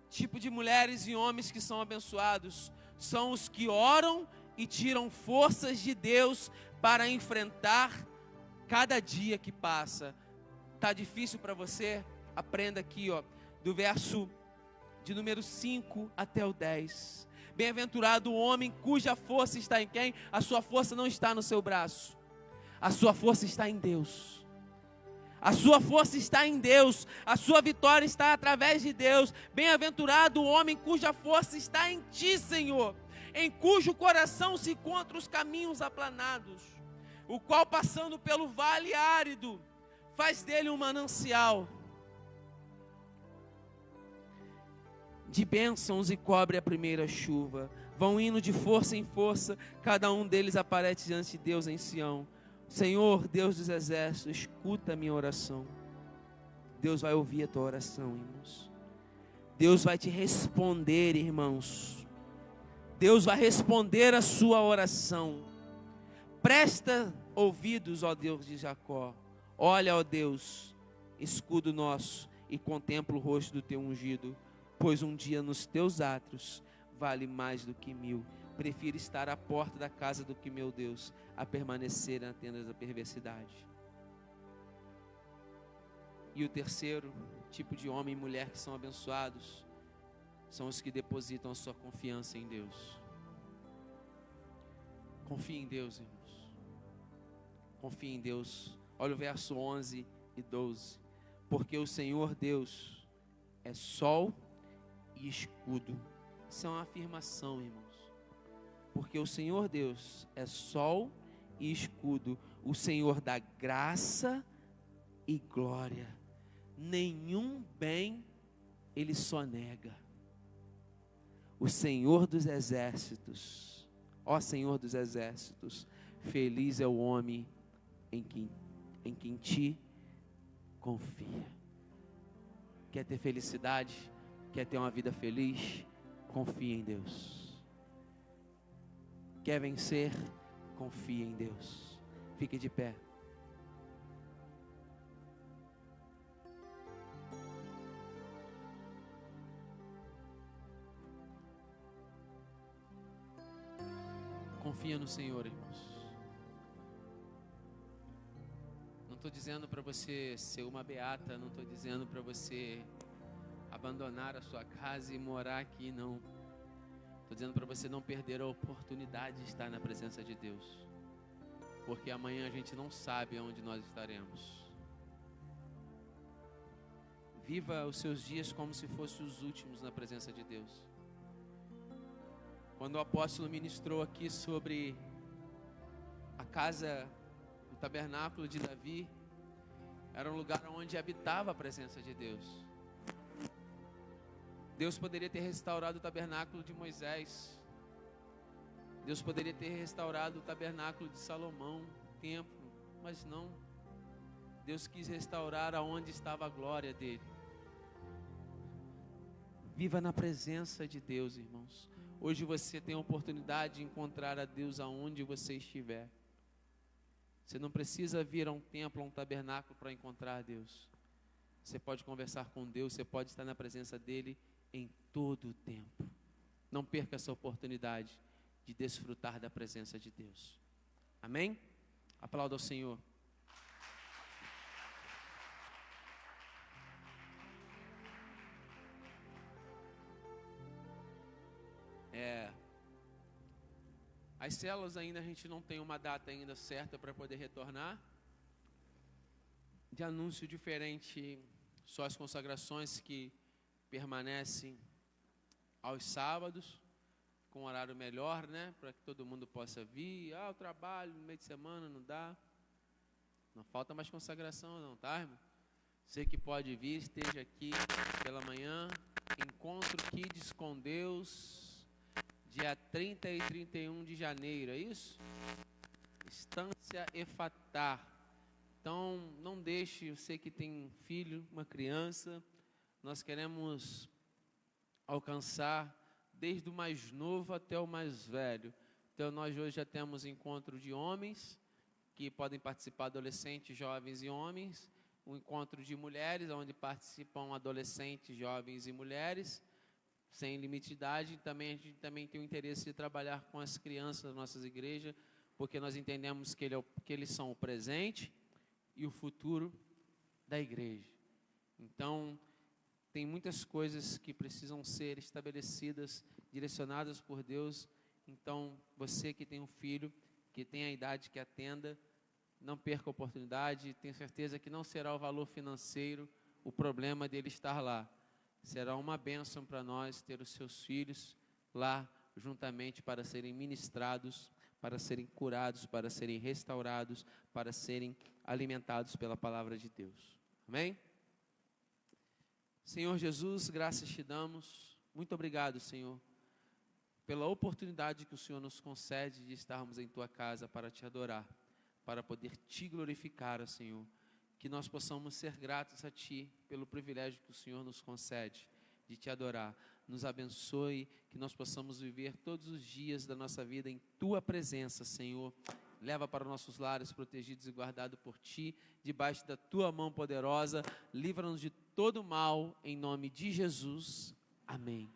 tipo de mulheres e homens que são abençoados são os que oram e tiram forças de Deus para enfrentar cada dia que passa. Tá difícil para você? Aprenda aqui, do verso de número 5 até o 10. Bem-aventurado o homem cuja força está em quem? A sua força não está no seu braço. A sua força está em Deus. A sua força está em Deus. A sua vitória está através de Deus. Bem-aventurado o homem cuja força está em ti, Senhor, em cujo coração se encontram os caminhos aplanados, o qual passando pelo vale árido faz dele um manancial de bênçãos e cobre a primeira chuva. Vão indo de força em força, cada um deles aparece diante de Deus em Sião. Senhor, Deus dos exércitos, escuta a minha oração. Deus vai ouvir a tua oração, irmãos. Deus vai te responder, irmãos. Deus vai responder a sua oração. Presta ouvidos, ó Deus de Jacó. Olha, ó Deus, escudo nosso, e contempla o rosto do teu ungido, pois um dia nos teus átrios vale mais do que 1000. Prefiro estar à porta da casa do que meu Deus, a permanecer na tenda da perversidade. E o terceiro tipo de homem e mulher que são abençoados são os que depositam a sua confiança em Deus. Confie em Deus, irmãos. Confie em Deus. Olha o verso 11 e 12. Porque o Senhor Deus é sol e escudo. Isso é uma afirmação, irmãos. Porque o Senhor Deus é sol e escudo. O Senhor dá graça e glória. Nenhum bem Ele só nega. O Senhor dos exércitos, ó Senhor dos exércitos, feliz é o homem em quem ti confia. Quer ter felicidade? Quer ter uma vida feliz? Confia em Deus. Quer vencer? Confia em Deus. Fique de pé. Confia no Senhor, irmãos. Não estou dizendo para você ser uma beata, não estou dizendo para você abandonar a sua casa e morar aqui, não. Estou dizendo para você não perder a oportunidade de estar na presença de Deus, porque amanhã a gente não sabe onde nós estaremos. Viva os seus dias como se fossem os últimos na presença de Deus. Quando o apóstolo ministrou aqui sobre a casa, o tabernáculo de Davi, era um lugar onde habitava a presença de Deus. Deus poderia ter restaurado o tabernáculo de Moisés. Deus poderia ter restaurado o tabernáculo de Salomão, o templo, mas não. Deus quis restaurar aonde estava a glória dele. Viva na presença de Deus, irmãos. Hoje você tem a oportunidade de encontrar a Deus aonde você estiver. Você não precisa vir a um templo, a um tabernáculo para encontrar a Deus. você pode conversar com Deus, você pode estar na presença dEle em todo o tempo. Não perca essa oportunidade de desfrutar da presença de Deus. Amém? Aplauda ao Senhor. As células ainda, a gente não tem uma data ainda certa para poder retornar. De anúncio diferente, só as consagrações que permanecem aos sábados, com horário melhor, né? Para que todo mundo possa vir. O trabalho no meio de semana não dá. Não falta mais consagração não, tá, irmão? Você que pode vir, esteja aqui pela manhã. Encontro Kids com Deus, dia 30 e 31 de janeiro, é isso? Estância Efatá. Então, não deixe, você que tem um filho, uma criança, nós queremos alcançar desde o mais novo até o mais velho. Então, nós hoje já temos encontro de homens, que podem participar adolescentes, jovens e homens, um encontro de mulheres, onde participam adolescentes, jovens e mulheres, sem limite de idade. Também, a gente também tem o interesse de trabalhar com as crianças das nossas igrejas, porque nós entendemos que eles são o presente e o futuro da igreja. Então, tem muitas coisas que precisam ser estabelecidas, direcionadas por Deus. Então, você que tem um filho, que tem a idade que atenda, não perca a oportunidade. Tenho certeza que não será o valor financeiro o problema dele estar lá. Será uma bênção para nós ter os seus filhos lá juntamente para serem ministrados, para serem curados, para serem restaurados, para serem alimentados pela palavra de Deus. Amém? Senhor Jesus, graças te damos. Muito obrigado, Senhor, pela oportunidade que o Senhor nos concede de estarmos em tua casa para te adorar, para poder te glorificar, Senhor. Que nós possamos ser gratos a ti pelo privilégio que o Senhor nos concede de te adorar. Nos abençoe, que nós possamos viver todos os dias da nossa vida em tua presença, Senhor. Leva para nossos lares, protegidos e guardados por ti, debaixo da tua mão poderosa. Livra-nos de todo mal, em nome de Jesus. Amém.